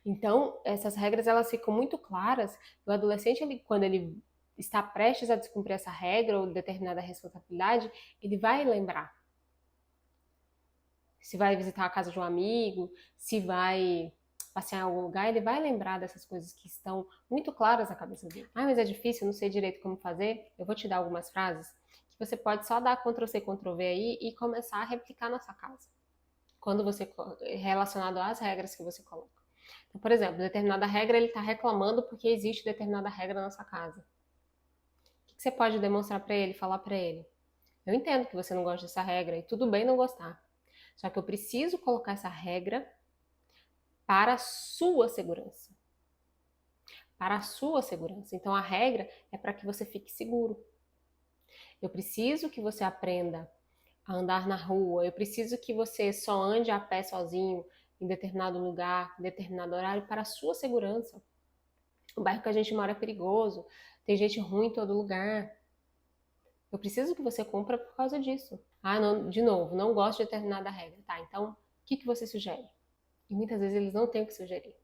Então, essas regras elas ficam muito claras. O adolescente, quando ele está prestes a descumprir essa regra ou determinada responsabilidade, ele vai lembrar. Se vai visitar a casa de um amigo, se vai passear em algum lugar, ele vai lembrar dessas coisas que estão muito claras na cabeça dele. Ah, mas é difícil, não sei direito como fazer. Eu vou te dar algumas frases que você pode só dar Ctrl+C, Ctrl+V aí e começar a replicar na sua casa. Quando você relacionado às regras que você coloca. Então, por exemplo, determinada regra ele está reclamando porque existe determinada regra na sua casa. O que você pode demonstrar para ele, falar para ele? Eu entendo que você não gosta dessa regra e tudo bem não gostar. Só que eu preciso colocar essa regra para a sua segurança. Para a sua segurança. Então a regra é para que você fique seguro. Eu preciso que você aprenda a andar na rua. Eu preciso que você só ande a pé sozinho em determinado lugar, em determinado horário, para a sua segurança. O bairro que a gente mora é perigoso, tem gente ruim em todo lugar. Eu preciso que você cumpra por causa disso. Ah, não, de novo, não gosto de determinada regra. Tá, então, o que você sugere? E muitas vezes eles não têm o que sugerir.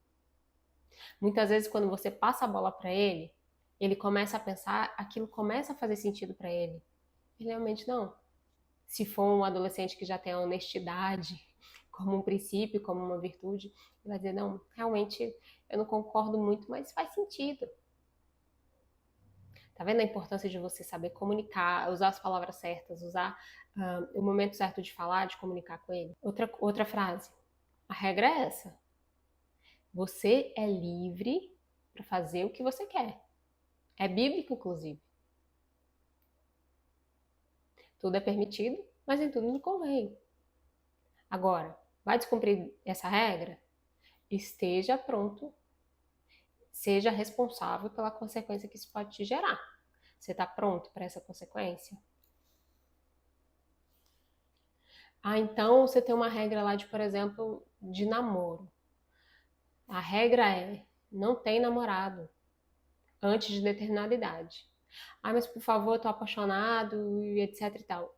Muitas vezes, quando você passa a bola para ele, ele começa a pensar, aquilo começa a fazer sentido para ele. E realmente não. Se for um adolescente que já tem a honestidade como um princípio, como uma virtude, ele vai dizer, não, realmente eu não concordo muito, mas faz sentido. Tá vendo a importância de você saber comunicar, usar as palavras certas, usar o momento certo de falar, de comunicar com ele? Outra frase. A regra é essa. Você é livre para fazer o que você quer. É bíblico, inclusive. Tudo é permitido, mas em tudo me convém. Agora, vai descumprir essa regra? Esteja pronto, seja responsável pela consequência que isso pode te gerar. Você está pronto para essa consequência? Ah, então você tem uma regra lá de, por exemplo, de namoro. A regra é, não tem namorado antes de determinada idade. Ah, mas por favor, eu tô apaixonado e etc e tal.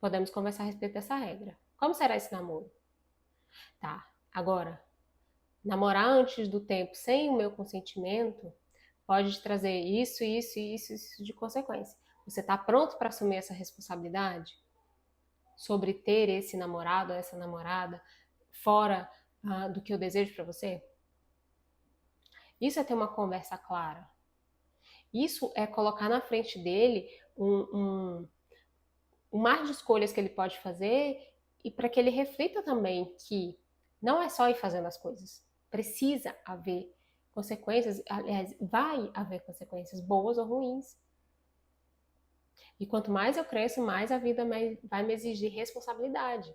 Podemos conversar a respeito dessa regra. Como será esse namoro? Tá, agora, namorar antes do tempo sem o meu consentimento pode te trazer isso de consequência. Você tá pronto para assumir essa responsabilidade? Sobre ter esse namorado ou essa namorada fora do que eu desejo para você? Isso é ter uma conversa clara. Isso é colocar na frente dele um mar de escolhas que ele pode fazer e para que ele reflita também que não é só ir fazendo as coisas. Precisa haver consequências, aliás, vai haver consequências boas ou ruins. E quanto mais eu cresço, mais a vida vai me exigir responsabilidade.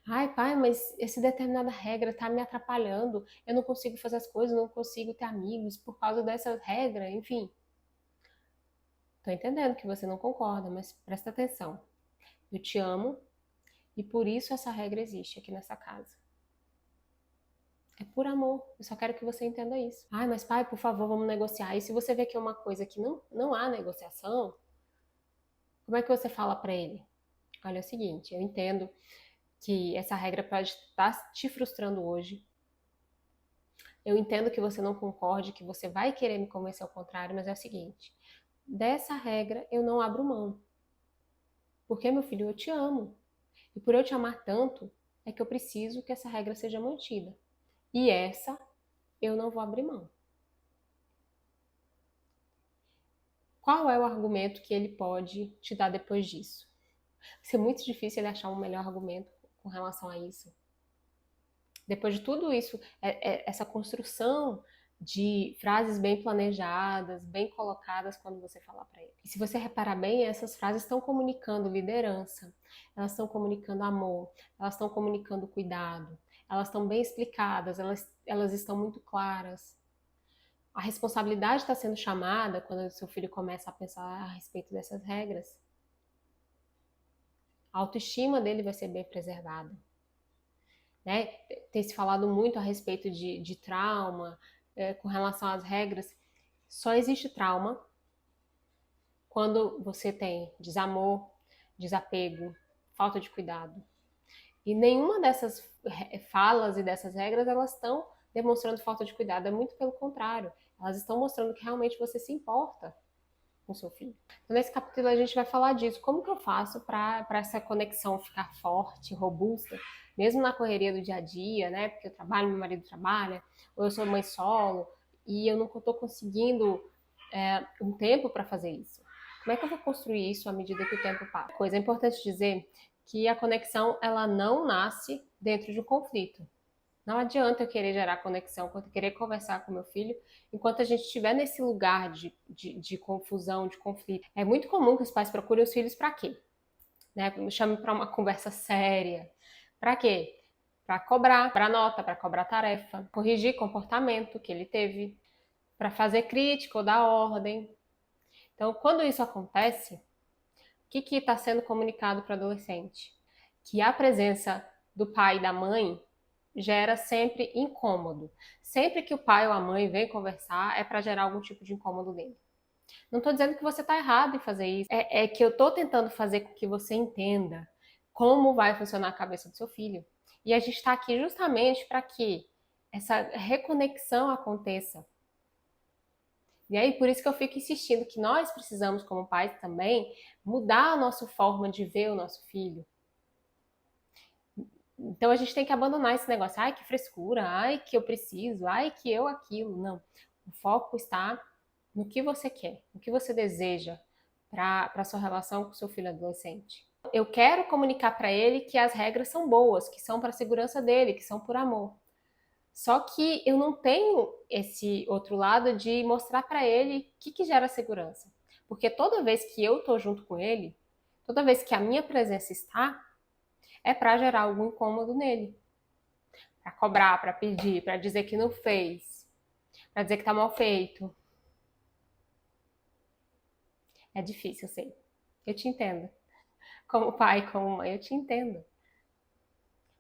Ai, pai, mas essa determinada regra está me atrapalhando. Eu não consigo fazer as coisas, não consigo ter amigos por causa dessa regra, enfim. Tô entendendo que você não concorda, mas presta atenção. Eu te amo e por isso essa regra existe aqui nessa casa. É por amor. Eu só quero que você entenda isso. Ai, mas pai, por favor, vamos negociar. E se você vê que é uma coisa que não há negociação, como é que você fala para ele? Olha, é o seguinte, eu entendo que essa regra pode estar te frustrando hoje. Eu entendo que você não concorde, que você vai querer me convencer ao contrário, mas é o seguinte, dessa regra eu não abro mão. Porque, meu filho, eu te amo. E por eu te amar tanto, é que eu preciso que essa regra seja mantida. E essa eu não vou abrir mão. Qual é o argumento que ele pode te dar depois disso? Vai ser muito difícil ele achar um melhor argumento com relação a isso. Depois de tudo isso, essa construção de frases bem planejadas, bem colocadas quando você falar para ele. E se você reparar bem, essas frases estão comunicando liderança, elas estão comunicando amor, elas estão comunicando cuidado, elas estão bem explicadas, elas estão muito claras. A responsabilidade está sendo chamada quando o seu filho começa a pensar a respeito dessas regras. A autoestima dele vai ser bem preservada. Né? Tem se falado muito a respeito de trauma, com relação às regras. Só existe trauma quando você tem desamor, desapego, falta de cuidado. E nenhuma dessas falas e dessas regras, elas estão demonstrando falta de cuidado, é muito pelo contrário. Elas estão mostrando que realmente você se importa com seu filho. Então, nesse capítulo a gente vai falar disso. Como que eu faço para essa conexão ficar forte, robusta, mesmo na correria do dia a dia, né? Porque eu trabalho, meu marido trabalha, ou eu sou mãe solo, e eu não estou conseguindo um tempo para fazer isso. Como é que eu vou construir isso à medida que o tempo passa? Coisa importante dizer que a conexão ela não nasce dentro de um conflito. Não adianta eu querer gerar conexão, querer conversar com meu filho, enquanto a gente estiver nesse lugar de confusão, de conflito. É muito comum que os pais procurem os filhos para quê? Né? Me chamem para uma conversa séria. Para quê? Para cobrar, para nota, para cobrar tarefa, corrigir comportamento que ele teve, para fazer crítica ou dar ordem. Então, quando isso acontece, o que está sendo comunicado para o adolescente? Que a presença do pai e da mãe gera sempre incômodo. Sempre que o pai ou a mãe vem conversar, é para gerar algum tipo de incômodo nele. Não estou dizendo que você está errado em fazer isso. É que eu estou tentando fazer com que você entenda como vai funcionar a cabeça do seu filho. E a gente está aqui justamente para que essa reconexão aconteça. E aí, por isso que eu fico insistindo que nós precisamos, como pais também, mudar a nossa forma de ver o nosso filho. Então a gente tem que abandonar esse negócio, ai que frescura, ai que eu preciso, ai que eu aquilo. Não. O foco está no que você quer, no que você deseja para a sua relação com o seu filho adolescente. Eu quero comunicar para ele que as regras são boas, que são para a segurança dele, que são por amor. Só que eu não tenho esse outro lado de mostrar para ele o que gera segurança. Porque toda vez que eu estou junto com ele, toda vez que a minha presença está, é para gerar algum incômodo nele. Para cobrar, para pedir, para dizer que não fez, para dizer que tá mal feito. É difícil, eu sei. Eu te entendo. Como pai, como mãe, eu te entendo.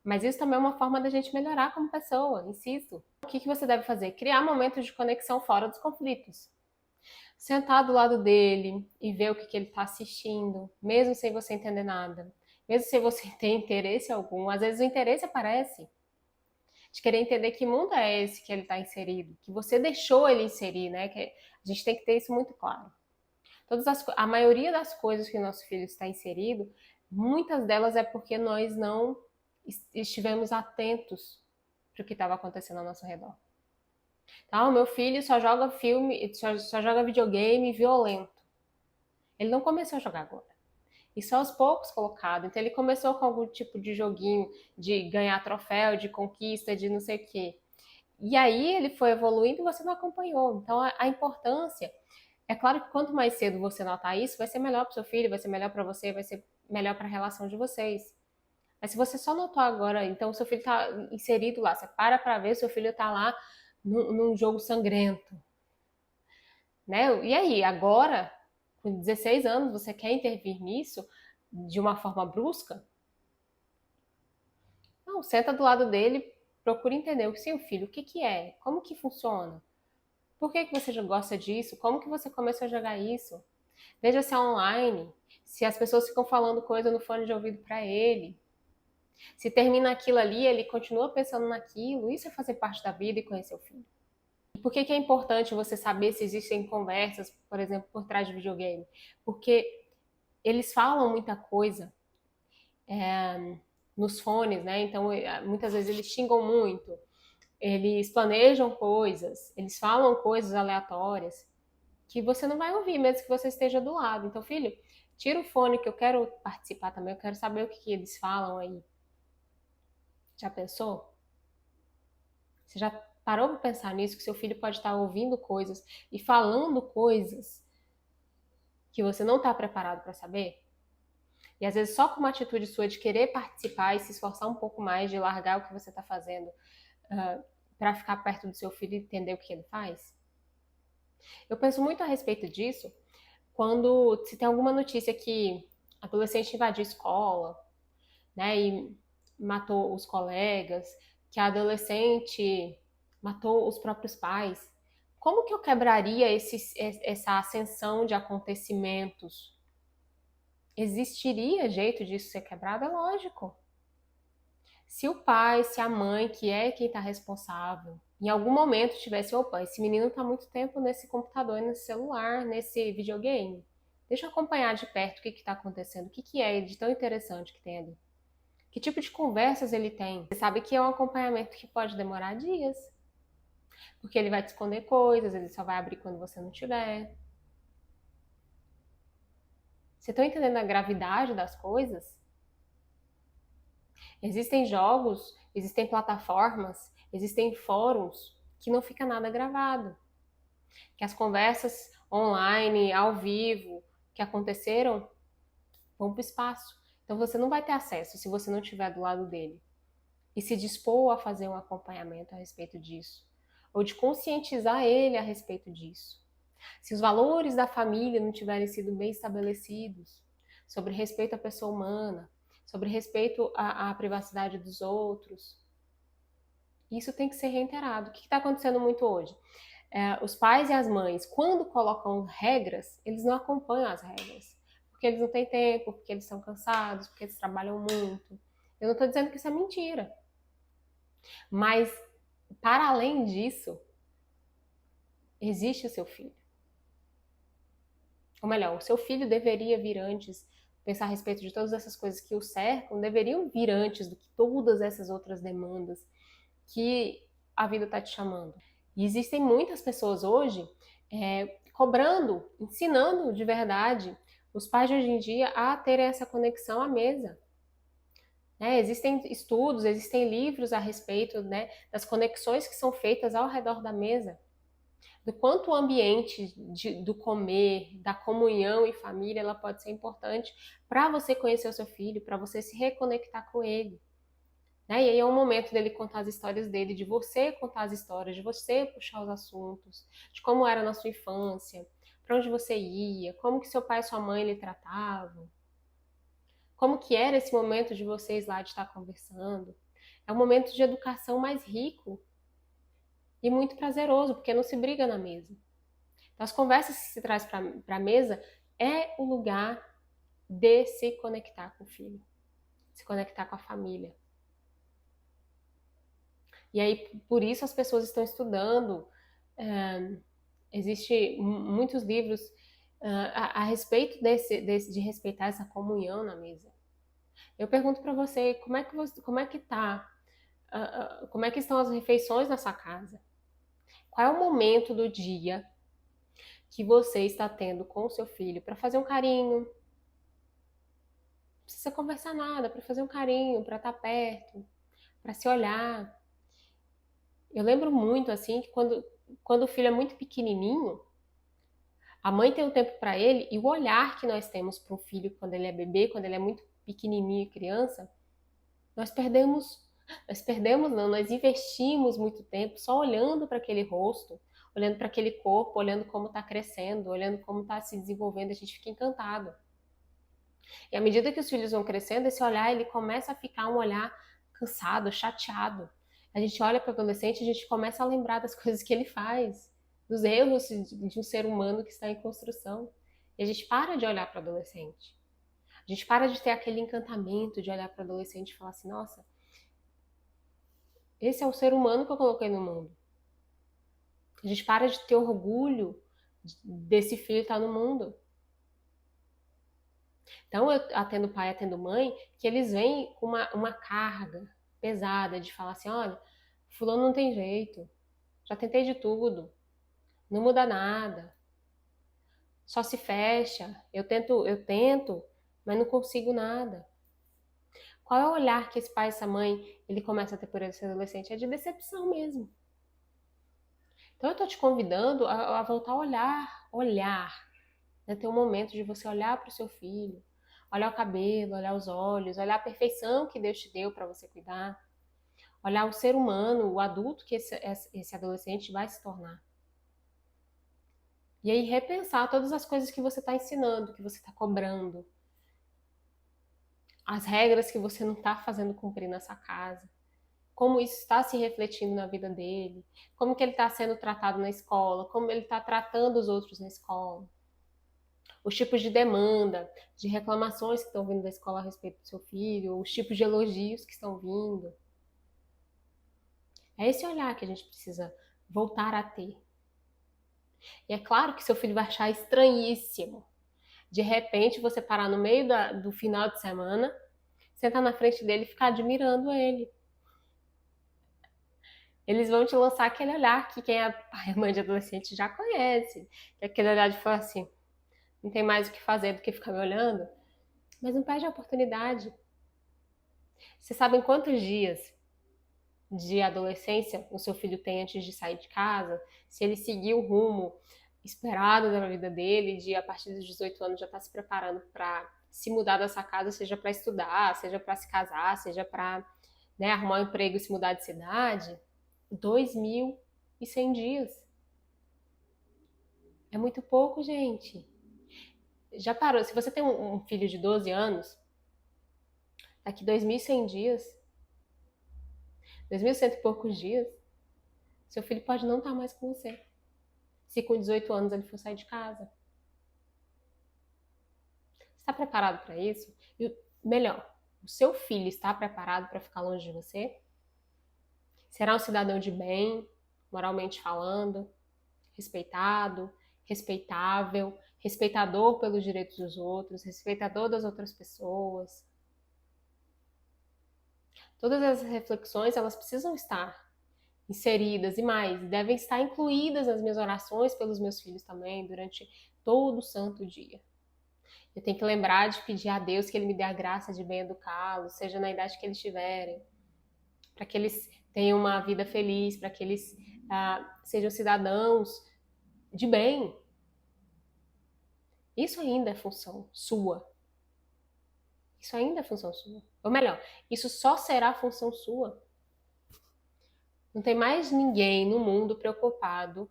Mas isso também é uma forma da gente melhorar como pessoa, insisto. O que você deve fazer? Criar momentos de conexão fora dos conflitos. Sentar do lado dele e ver o que ele está assistindo, mesmo sem você entender nada. Mesmo sem você ter interesse algum. Às vezes o interesse aparece. De querer entender que mundo é esse que ele está inserido, que você deixou ele inserir, né? Que a gente tem que ter isso muito claro. A maioria das coisas que o nosso filho está inserido, muitas delas é porque nós não estivemos atentos para o que estava acontecendo ao nosso redor. Então, o meu filho só joga filme, só joga videogame violento. Ele não começou a jogar agora. Isso aos poucos colocado. Então ele começou com algum tipo de joguinho de ganhar troféu, de conquista, de não sei o quê. E aí ele foi evoluindo e você não acompanhou. Então a importância, é claro que quanto mais cedo você notar isso, vai ser melhor para o seu filho, vai ser melhor para você, vai ser melhor para a relação de vocês. Mas se você só notou agora, então o seu filho está inserido lá, você para ver, seu filho está lá num jogo sangrento. Né? E aí, agora, com 16 anos, você quer intervir nisso de uma forma brusca? Não, senta do lado dele, procura entender o seu filho, o que é, como que funciona, por que você já gosta disso, como que você começou a jogar isso, veja se é online, se as pessoas ficam falando coisa no fone de ouvido para ele, se termina aquilo ali, ele continua pensando naquilo, isso é fazer parte da vida e conhecer o filho. E por que é importante você saber se existem conversas, por exemplo, por trás de videogame? Porque eles falam muita coisa nos fones, né? Então, muitas vezes eles xingam muito, eles planejam coisas, eles falam coisas aleatórias que você não vai ouvir, mesmo que você esteja do lado. Então, filho, tira o fone que eu quero participar também, eu quero saber o que eles falam aí. Já pensou? Você já parou para pensar nisso, que seu filho pode estar ouvindo coisas e falando coisas que você não está preparado para saber? E às vezes só com uma atitude sua de querer participar e se esforçar um pouco mais, de largar o que você está fazendo para ficar perto do seu filho e entender o que ele faz? Eu penso muito a respeito disso quando se tem alguma notícia que adolescente invadiu escola, né, e matou os colegas, que a adolescente matou os próprios pais. Como que eu quebraria essa ascensão de acontecimentos? Existiria jeito disso ser quebrado? É lógico. Se o pai, se a mãe, que é quem está responsável, em algum momento tivesse, opa, esse menino está muito tempo nesse computador, nesse celular, nesse videogame. Deixa eu acompanhar de perto o que está acontecendo, o que é de tão interessante que tem ali. Que tipo de conversas ele tem? Você sabe que é um acompanhamento que pode demorar dias, porque ele vai te esconder coisas, ele só vai abrir quando você não tiver. Você está entendendo a gravidade das coisas? Existem jogos, existem plataformas, existem fóruns que não fica nada gravado, que as conversas online, ao vivo, que aconteceram, vão para o espaço. Então você não vai ter acesso se você não estiver do lado dele e se dispor a fazer um acompanhamento a respeito disso, ou de conscientizar ele a respeito disso. Se os valores da família não tiverem sido bem estabelecidos, sobre respeito à pessoa humana, sobre respeito à privacidade dos outros, isso tem que ser reiterado. O que está acontecendo muito hoje? Os pais e as mães, quando colocam regras, eles não acompanham as regras. Porque eles não têm tempo, porque eles são cansados, porque eles trabalham muito. Eu não estou dizendo que isso é mentira. Mas, para além disso, existe o seu filho. Ou melhor, o seu filho deveria vir antes, pensar a respeito de todas essas coisas que o cercam, deveriam vir antes do que todas essas outras demandas que a vida está te chamando. E existem muitas pessoas hoje cobrando, ensinando de verdade os pais de hoje em dia a terem essa conexão à mesa. Existem estudos, existem livros a respeito, né, das conexões que são feitas ao redor da mesa, do quanto o ambiente do comer, da comunhão em família, ela pode ser importante para você conhecer o seu filho, para você se reconectar com ele. E aí é o momento dele contar as histórias dele, de você contar as histórias, de você puxar os assuntos, de como era na sua infância, para onde você ia, como que seu pai e sua mãe lhe tratavam, como que era esse momento de vocês lá de estar conversando. É um momento de educação mais rico e muito prazeroso, porque não se briga na mesa. Então, as conversas que se traz para a mesa é o lugar de se conectar com o filho, se conectar com a família. E aí, por isso as pessoas estão estudando. Existem muitos livros a respeito de respeitar essa comunhão na mesa. Eu pergunto para você, como é que tá, como é que estão as refeições na sua casa? Qual é o momento do dia que você está tendo com o seu filho para fazer um carinho? Não precisa conversar nada, para fazer um carinho, para estar perto, para se olhar. Eu lembro muito assim que quando o filho é muito pequenininho, a mãe tem um tempo para ele e o olhar que nós temos para o filho quando ele é bebê, quando ele é muito pequenininho e criança, nós perdemos, não, nós investimos muito tempo só olhando para aquele rosto, olhando para aquele corpo, olhando como está crescendo, olhando como está se desenvolvendo, a gente fica encantado. E à medida que os filhos vão crescendo, esse olhar ele começa a ficar um olhar cansado, chateado. A gente olha para o adolescente e a gente começa a lembrar das coisas que ele faz, dos erros de um ser humano que está em construção. E a gente para de olhar para o adolescente. A gente para de ter aquele encantamento de olhar para o adolescente e falar assim, nossa, esse é o ser humano que eu coloquei no mundo. A gente para de ter orgulho desse filho estar no mundo. Então, eu atendo pai, atendo mãe, que eles vêm com uma carga pesada de falar assim, olha, fulano não tem jeito, já tentei de tudo, não muda nada, só se fecha, eu tento, mas não consigo nada. Qual é o olhar que esse pai e essa mãe, ele começa a ter por esse adolescente? É de decepção mesmo. Então eu tô te convidando a voltar a olhar, né? Ter um momento de você olhar para o seu filho, olhar o cabelo, olhar os olhos, olhar a perfeição que Deus te deu para você cuidar, olhar o ser humano, o adulto que esse adolescente vai se tornar. E aí repensar todas as coisas que você está ensinando, que você está cobrando, as regras que você não está fazendo cumprir nessa casa, como isso está se refletindo na vida dele, como que ele está sendo tratado na escola, como ele está tratando os outros na escola. os tipos de demanda, de reclamações que estão vindo da escola a respeito do seu filho, os tipos de elogios que estão vindo. É esse olhar que a gente precisa voltar a ter. E é claro que seu filho vai achar estranhíssimo. De repente, você parar no meio do final de semana, sentar na frente dele e ficar admirando ele. Eles vão te lançar aquele olhar que quem é pai e mãe de adolescente já conhece. Que é aquele olhar de falar assim, não tem mais o que fazer do que ficar me olhando. Mas não perde a oportunidade. Vocês sabem quantos dias de adolescência o seu filho tem antes de sair de casa? Se ele seguir o rumo esperado da vida dele, de a partir dos 18 anos já estar se preparando para se mudar dessa casa, seja para estudar, seja para se casar, seja para, né, arrumar um emprego e se mudar de cidade, 2.100 dias. É muito pouco, gente. Já parou? Se você tem um filho de 12 anos, daqui 2.100 dias, 2.100 e poucos dias, seu filho pode não estar mais com você. Se com 18 anos ele for sair de casa. Está preparado para isso? E melhor, o seu filho está preparado para ficar longe de você? Será um cidadão de bem, moralmente falando, respeitado, respeitável, respeitador pelos direitos dos outros, respeitador das outras pessoas? Todas essas reflexões, elas precisam estar inseridas e mais, devem estar incluídas nas minhas orações pelos meus filhos também, durante todo o santo dia. Eu tenho que lembrar de pedir a Deus que Ele me dê a graça de bem educá-los, seja na idade que eles tiverem, para que eles tenham uma vida feliz, para que eles sejam cidadãos de bem. Isso ainda é função sua. Isso ainda é função sua. Ou melhor, isso só será função sua. Não tem mais ninguém no mundo preocupado,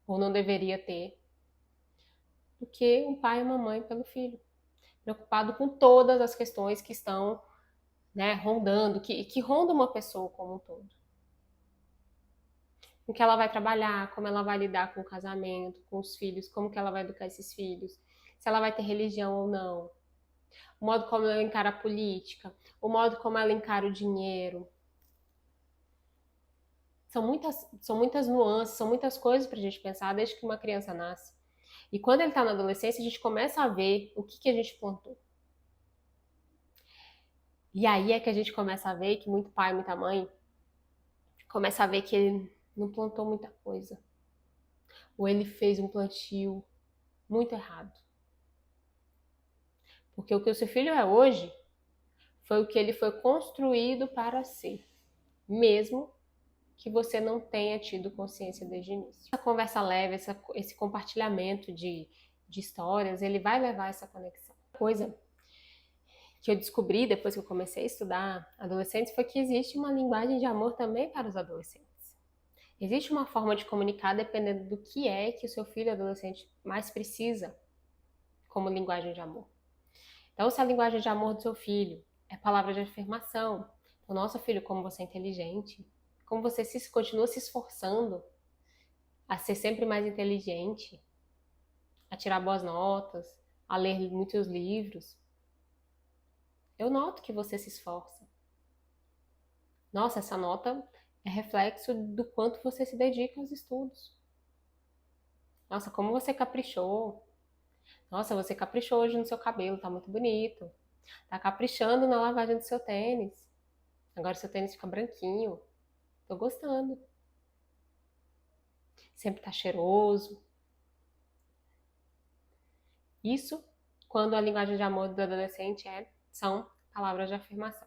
ou não deveria ter, do que um pai e uma mãe pelo filho. Preocupado com todas as questões que estão, né, rondando, que rondam uma pessoa como um todo. Com que ela vai trabalhar, como ela vai lidar com o casamento, com os filhos, como que ela vai educar esses filhos, se ela vai ter religião ou não, o modo como ela encara a política, o modo como ela encara o dinheiro. São muitas nuances, são muitas coisas para a gente pensar desde que uma criança nasce. E quando ele está na adolescência, a gente começa a ver o que a gente plantou. E aí é que a gente começa a ver que muito pai, muita mãe, começa a ver que ele não plantou muita coisa. Ou ele fez um plantio muito errado. Porque o que o seu filho é hoje foi o que ele foi construído para ser. Mesmo que você não tenha tido consciência desde o início. Essa conversa leve, esse compartilhamento de histórias, ele vai levar essa conexão. Coisa que eu descobri depois que eu comecei a estudar adolescentes foi que existe uma linguagem de amor também para os adolescentes. Existe uma forma de comunicar dependendo do que é que o seu filho adolescente mais precisa como linguagem de amor. Então, se a linguagem de amor do seu filho é palavra de afirmação, então, nossa filho, como você é inteligente, como você continua se esforçando a ser sempre mais inteligente, a tirar boas notas, a ler muitos livros. Eu noto que você se esforça. Nossa, essa nota é reflexo do quanto você se dedica aos estudos. Nossa, como você caprichou. Nossa, você caprichou hoje no seu cabelo, tá muito bonito. Tá caprichando na lavagem do seu tênis. Agora seu tênis fica branquinho. Tô gostando. Sempre tá cheiroso. Isso quando a linguagem de amor do adolescente são palavras de afirmação.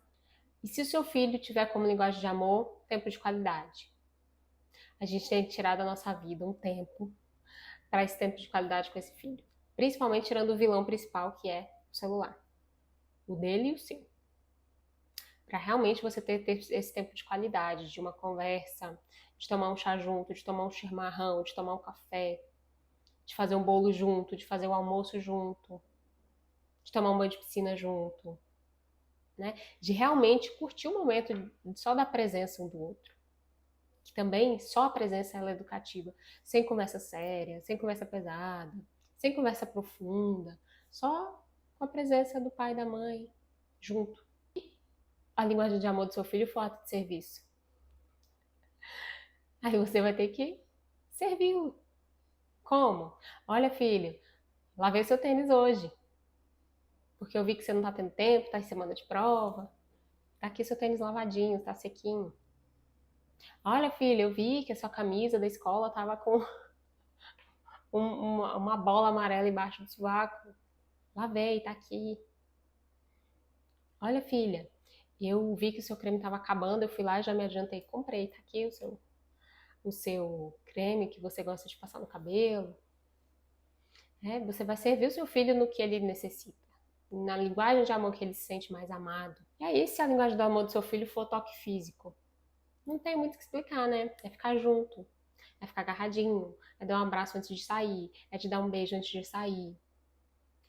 E se o seu filho tiver como linguagem de amor, tempo de qualidade? A gente tem que tirar da nossa vida um tempo para esse tempo de qualidade com esse filho. Principalmente tirando o vilão principal, que é o celular. O dele e o seu. Para realmente você ter esse tempo de qualidade, de uma conversa, de tomar um chá junto, de tomar um chimarrão, de tomar um café, de fazer um bolo junto, de fazer o almoço junto, de tomar um banho de piscina junto, né? De realmente curtir o momento só da presença um do outro. Que também só a presença ela é educativa, sem conversa séria, sem conversa pesada, sem conversa profunda, só com a presença do pai e da mãe junto. A linguagem de amor do seu filho for ato de serviço. Aí você vai ter que servi-lo. Como? Olha, filho, lavei seu tênis hoje, porque eu vi que você não tá tendo tempo, tá em semana de prova. Tá aqui seu tênis lavadinho, tá sequinho. Olha, filho, eu vi que a sua camisa da escola tava com uma bola amarela embaixo do sovaco. Lavei, tá aqui. Olha, filha, eu vi que o seu creme tava acabando, eu fui lá e já me adiantei, comprei, tá aqui o seu creme que você gosta de passar no cabelo. Você vai servir o seu filho no que ele necessita, na linguagem de amor que ele se sente mais amado. E aí, se a linguagem do amor do seu filho for toque físico, não tem muito o que explicar, né? É ficar junto, é ficar agarradinho, é dar um abraço antes de sair, é de dar um beijo antes de sair,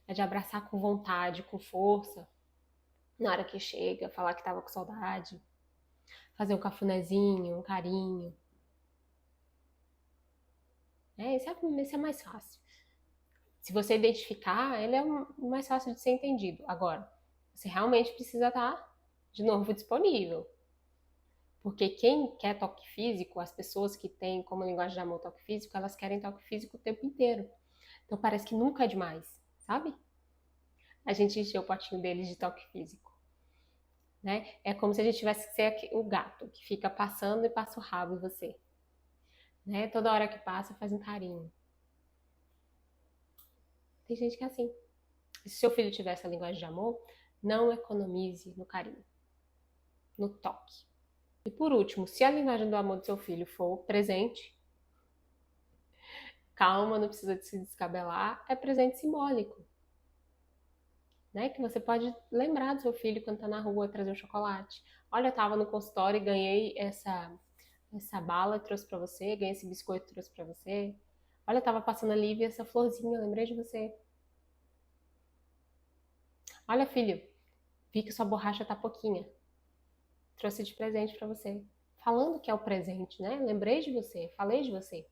é de abraçar com vontade, com força, na hora que chega, falar que tava com saudade, fazer um cafunézinho, um carinho. Esse é mais fácil. Se você identificar, ele é o mais fácil de ser entendido. Agora, você realmente precisa estar, de novo, disponível. Porque quem quer toque físico, as pessoas que têm como linguagem de amor toque físico, elas querem toque físico o tempo inteiro. Então parece que nunca é demais, sabe? A gente encheu o potinho deles de toque físico, né? É como se a gente tivesse que ser o gato que fica passando e passa o rabo em você, né? Toda hora que passa faz um carinho. Tem gente que é assim. Se seu filho tiver essa linguagem de amor, não economize no carinho, no toque. E por último, se a linguagem do amor do seu filho for presente, calma, não precisa de se descabelar, é presente simbólico. Né? Que você pode lembrar do seu filho quando tá na rua, trazer um chocolate. Olha, eu tava no consultório e ganhei essa bala e trouxe pra você, ganhei esse biscoito e trouxe pra você. Olha, eu tava passando ali e vi essa florzinha, eu lembrei de você. Olha, filho, vi que sua borracha tá pouquinha. Trouxe de presente pra você. Falando que é o presente, né? Lembrei de você, falei de você.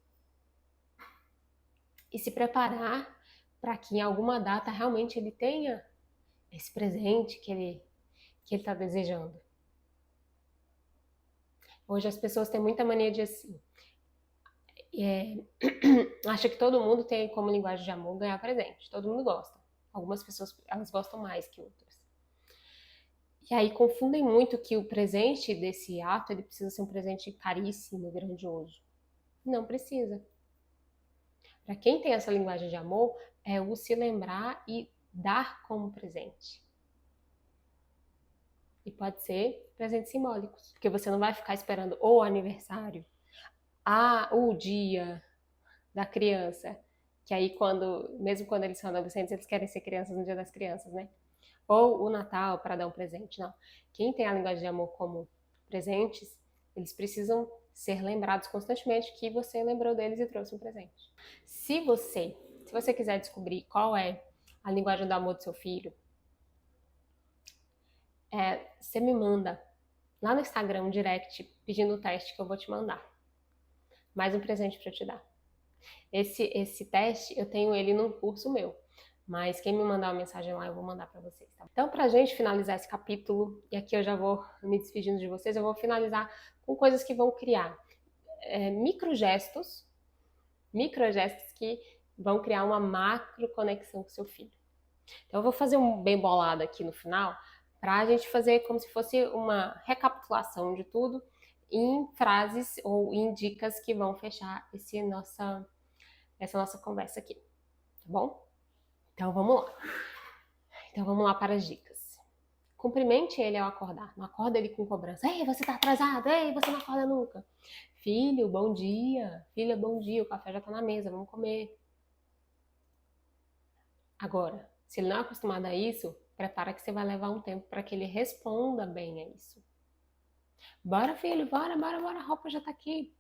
E se preparar para que em alguma data realmente ele tenha esse presente que ele tá desejando. Hoje as pessoas têm muita mania de assim, acha que todo mundo tem como linguagem de amor ganhar presente. Todo mundo gosta. Algumas pessoas elas gostam mais que outras. E aí confundem muito que o presente desse ato ele precisa ser um presente caríssimo, grandioso. Não precisa. Para quem tem essa linguagem de amor, é o se lembrar e dar como presente. E pode ser presentes simbólicos, porque você não vai ficar esperando o aniversário, o dia da criança, que aí mesmo quando eles são adolescentes, eles querem ser crianças no dia das crianças, né? Ou o Natal para dar um presente, não. Quem tem a linguagem de amor como presentes, eles precisam ser lembrados constantemente que você lembrou deles e trouxe um presente. Se você quiser descobrir qual é a linguagem do amor do seu filho, você me manda lá no Instagram um direct pedindo o teste que eu vou te mandar. Mais um presente para te dar. Esse teste eu tenho ele num curso meu, mas quem me mandar uma mensagem lá eu vou mandar para vocês. Tá? Então, pra gente finalizar esse capítulo, e aqui eu já vou me despedindo de vocês, eu vou finalizar com coisas que vão criar microgestos que vão criar uma macro conexão com seu filho. Então eu vou fazer um bem bolado aqui no final, pra gente fazer como se fosse uma recapitulação de tudo em frases ou em dicas que vão fechar essa nossa conversa aqui, tá bom? Então vamos lá para as dicas. Cumprimente ele ao acordar. Não acorda ele com cobrança. Ei, você tá atrasado. Ei, você não acorda nunca. Filho, bom dia. Filha, bom dia. O café já tá na mesa, vamos comer. Agora, se ele não é acostumado a isso, prepara que você vai levar um tempo para que ele responda bem a isso. Bora, filho, bora, a roupa já tá aqui.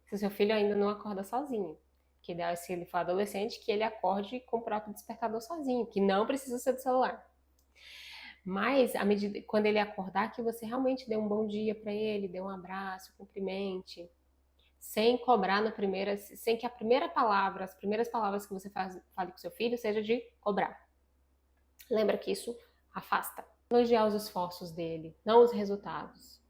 Se o seu filho ainda não acorda sozinho, que ideal é se ele for adolescente, que ele acorde com o próprio despertador sozinho, que não precisa ser do celular. Mas, quando ele acordar, que você realmente dê um bom dia para ele, dê um abraço, cumprimente, sem cobrar na primeira, sem que a primeira palavra, as primeiras palavras que você fale com seu filho seja de cobrar. Lembra que isso afasta. Elogiar os esforços dele, não os resultados.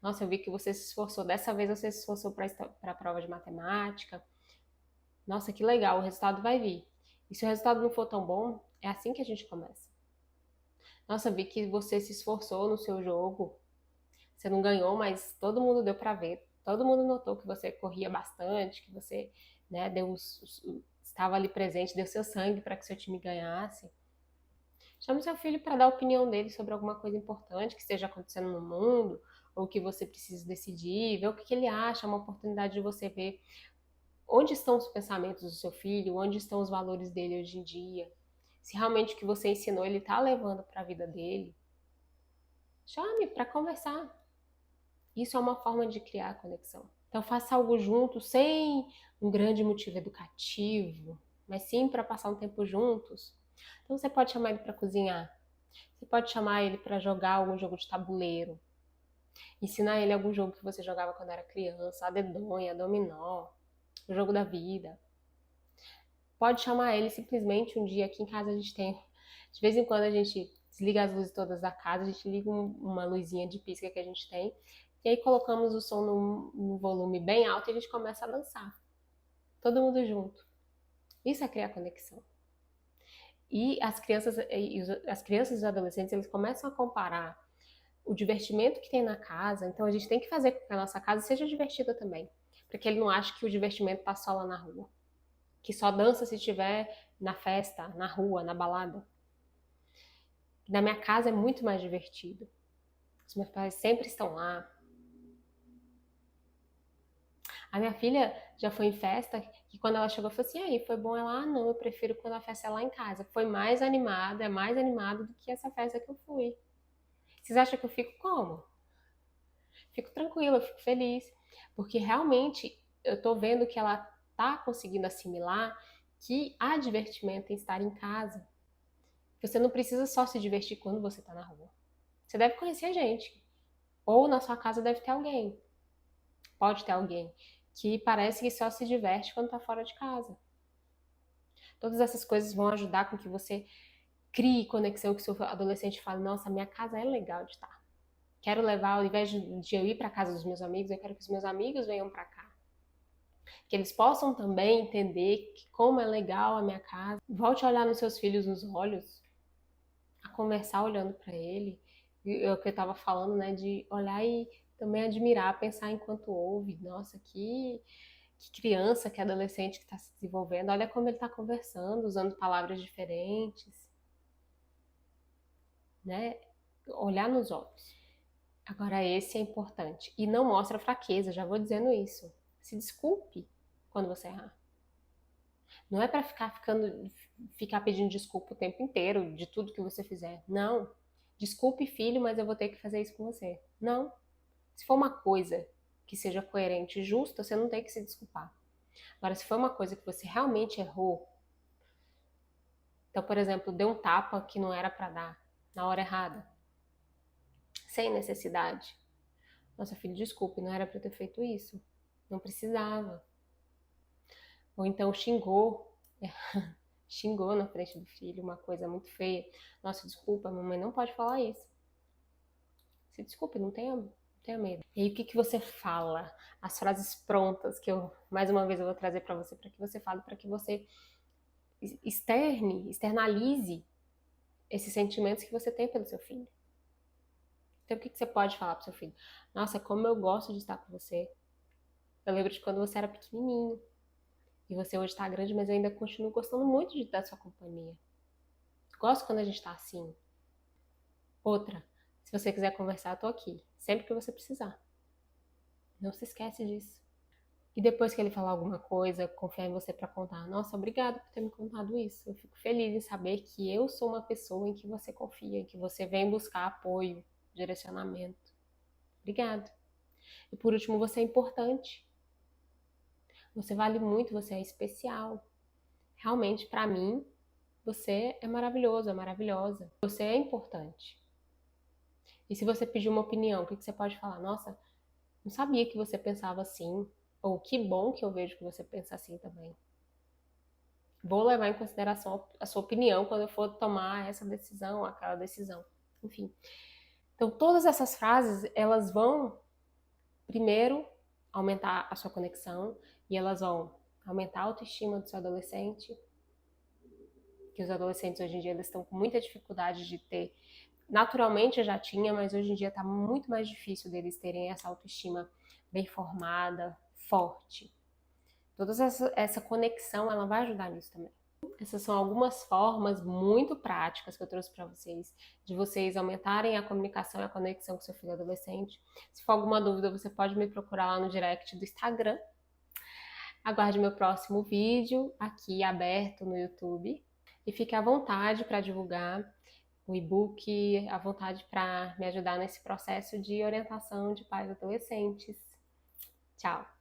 Nossa, eu vi que você se esforçou, dessa vez você se esforçou para a prova de matemática. Nossa, que legal, o resultado vai vir. E se o resultado não for tão bom, é assim que a gente começa. Nossa, vi que você se esforçou no seu jogo. Você não ganhou, mas todo mundo deu para ver. Todo mundo notou que você corria bastante, que você, né, estava ali presente, deu seu sangue para que seu time ganhasse. Chame seu filho para dar a opinião dele sobre alguma coisa importante que esteja acontecendo no mundo, ou que você precisa decidir, ver o que ele acha, uma oportunidade de você ver onde estão os pensamentos do seu filho, onde estão os valores dele hoje em dia. Se realmente o que você ensinou ele está levando para a vida dele, chame para conversar. Isso é uma forma de criar conexão. Então faça algo junto sem um grande motivo educativo, mas sim para passar um tempo juntos. Então você pode chamar ele para cozinhar, você pode chamar ele para jogar algum jogo de tabuleiro, ensinar ele algum jogo que você jogava quando era criança, a dedonha, a dominó, o jogo da vida. Pode chamar ele simplesmente um dia aqui em casa a gente tem, de vez em quando a gente desliga as luzes todas da casa, a gente liga uma luzinha de pisca que a gente tem, e aí colocamos o som num volume bem alto e a gente começa a dançar. Todo mundo junto. Isso é criar conexão. E as crianças e os adolescentes, eles começam a comparar o divertimento que tem na casa, então a gente tem que fazer com que a nossa casa seja divertida também, para que ele não ache que o divertimento está só lá na rua, que só dança se estiver na festa, na rua, na balada. Na minha casa é muito mais divertido. Os meus pais sempre estão lá. A minha filha já foi em festa que quando ela chegou, falou assim, aí, foi bom? Ela, não, eu prefiro quando a festa é lá em casa. Foi mais animada, é mais animado do que essa festa que eu fui. Vocês acham que eu fico como? Fico tranquila, eu fico feliz. Porque realmente eu tô vendo que ela tá conseguindo assimilar que há divertimento em estar em casa. Você não precisa só se divertir quando você tá na rua. Você deve conhecer gente. Ou na sua casa deve ter alguém. Pode ter alguém que parece que só se diverte quando tá fora de casa. Todas essas coisas vão ajudar com que você crie conexão, que o seu adolescente fale, nossa, minha casa é legal de estar. Quero levar, ao invés de eu ir para casa dos meus amigos, eu quero que os meus amigos venham para cá. Que eles possam também entender que como é legal a minha casa. Volte a olhar nos seus filhos nos olhos, a conversar olhando para ele. É o que eu estava falando, né, de olhar e também admirar, pensar enquanto ouve. Nossa, que criança, que adolescente que está se desenvolvendo. Olha como ele está conversando, usando palavras diferentes, né? Olhar nos olhos. Agora, esse é importante. E não mostra fraqueza, já vou dizendo isso. Se desculpe quando você errar. Não é para ficar pedindo desculpa o tempo inteiro de tudo que você fizer. Não. Desculpe, filho, mas eu vou ter que fazer isso com você. Não. Se for uma coisa que seja coerente e justa, você não tem que se desculpar. Agora, se for uma coisa que você realmente errou, então, por exemplo, deu um tapa que não era para dar na hora errada, sem necessidade. Nossa, filho, desculpe, não era para eu ter feito isso. Não precisava. Ou então xingou, xingou na frente do filho, uma coisa muito feia. Nossa, desculpa, mamãe não pode falar isso. Se desculpe, não tenha medo. E aí o que você fala? As frases prontas que eu, mais uma vez, eu vou trazer para você, para que você fale, para que você externalize esses sentimentos que você tem pelo seu filho. Então o que você pode falar pro seu filho? Nossa, como eu gosto de estar com você. Eu lembro de quando você era pequenininho. E você hoje está grande, mas eu ainda continuo gostando muito de dar sua companhia. Gosto quando a gente está assim. Outra, se você quiser conversar, eu tô aqui. Sempre que você precisar. Não se esquece disso. E depois que ele falar alguma coisa, confiar em você para contar. Nossa, obrigado por ter me contado isso. Eu fico feliz em saber que eu sou uma pessoa em que você confia, em que você vem buscar apoio, direcionamento. Obrigado. E por último, você é importante. Você vale muito, você é especial. Realmente, para mim, você é maravilhoso, é maravilhosa. Você é importante. E se você pedir uma opinião, o que você pode falar? Nossa, não sabia que você pensava assim. Ou que bom que eu vejo que você pensa assim também. Vou levar em consideração a sua opinião quando eu for tomar essa decisão, aquela decisão. Enfim. Então, todas essas frases, elas vão, primeiro, aumentar a sua conexão e elas vão aumentar a autoestima do seu adolescente, que os adolescentes hoje em dia eles estão com muita dificuldade de ter. Naturalmente eu já tinha, mas hoje em dia está muito mais difícil deles terem essa autoestima bem formada, forte. Toda essa conexão, ela vai ajudar nisso também. Essas são algumas formas muito práticas que eu trouxe para vocês, de vocês aumentarem a comunicação e a conexão com seu filho adolescente. Se for alguma dúvida, você pode me procurar lá no direct do Instagram. Aguarde meu próximo vídeo aqui aberto no YouTube. E fique à vontade para divulgar o e-book, à vontade para me ajudar nesse processo de orientação de pais adolescentes. Tchau!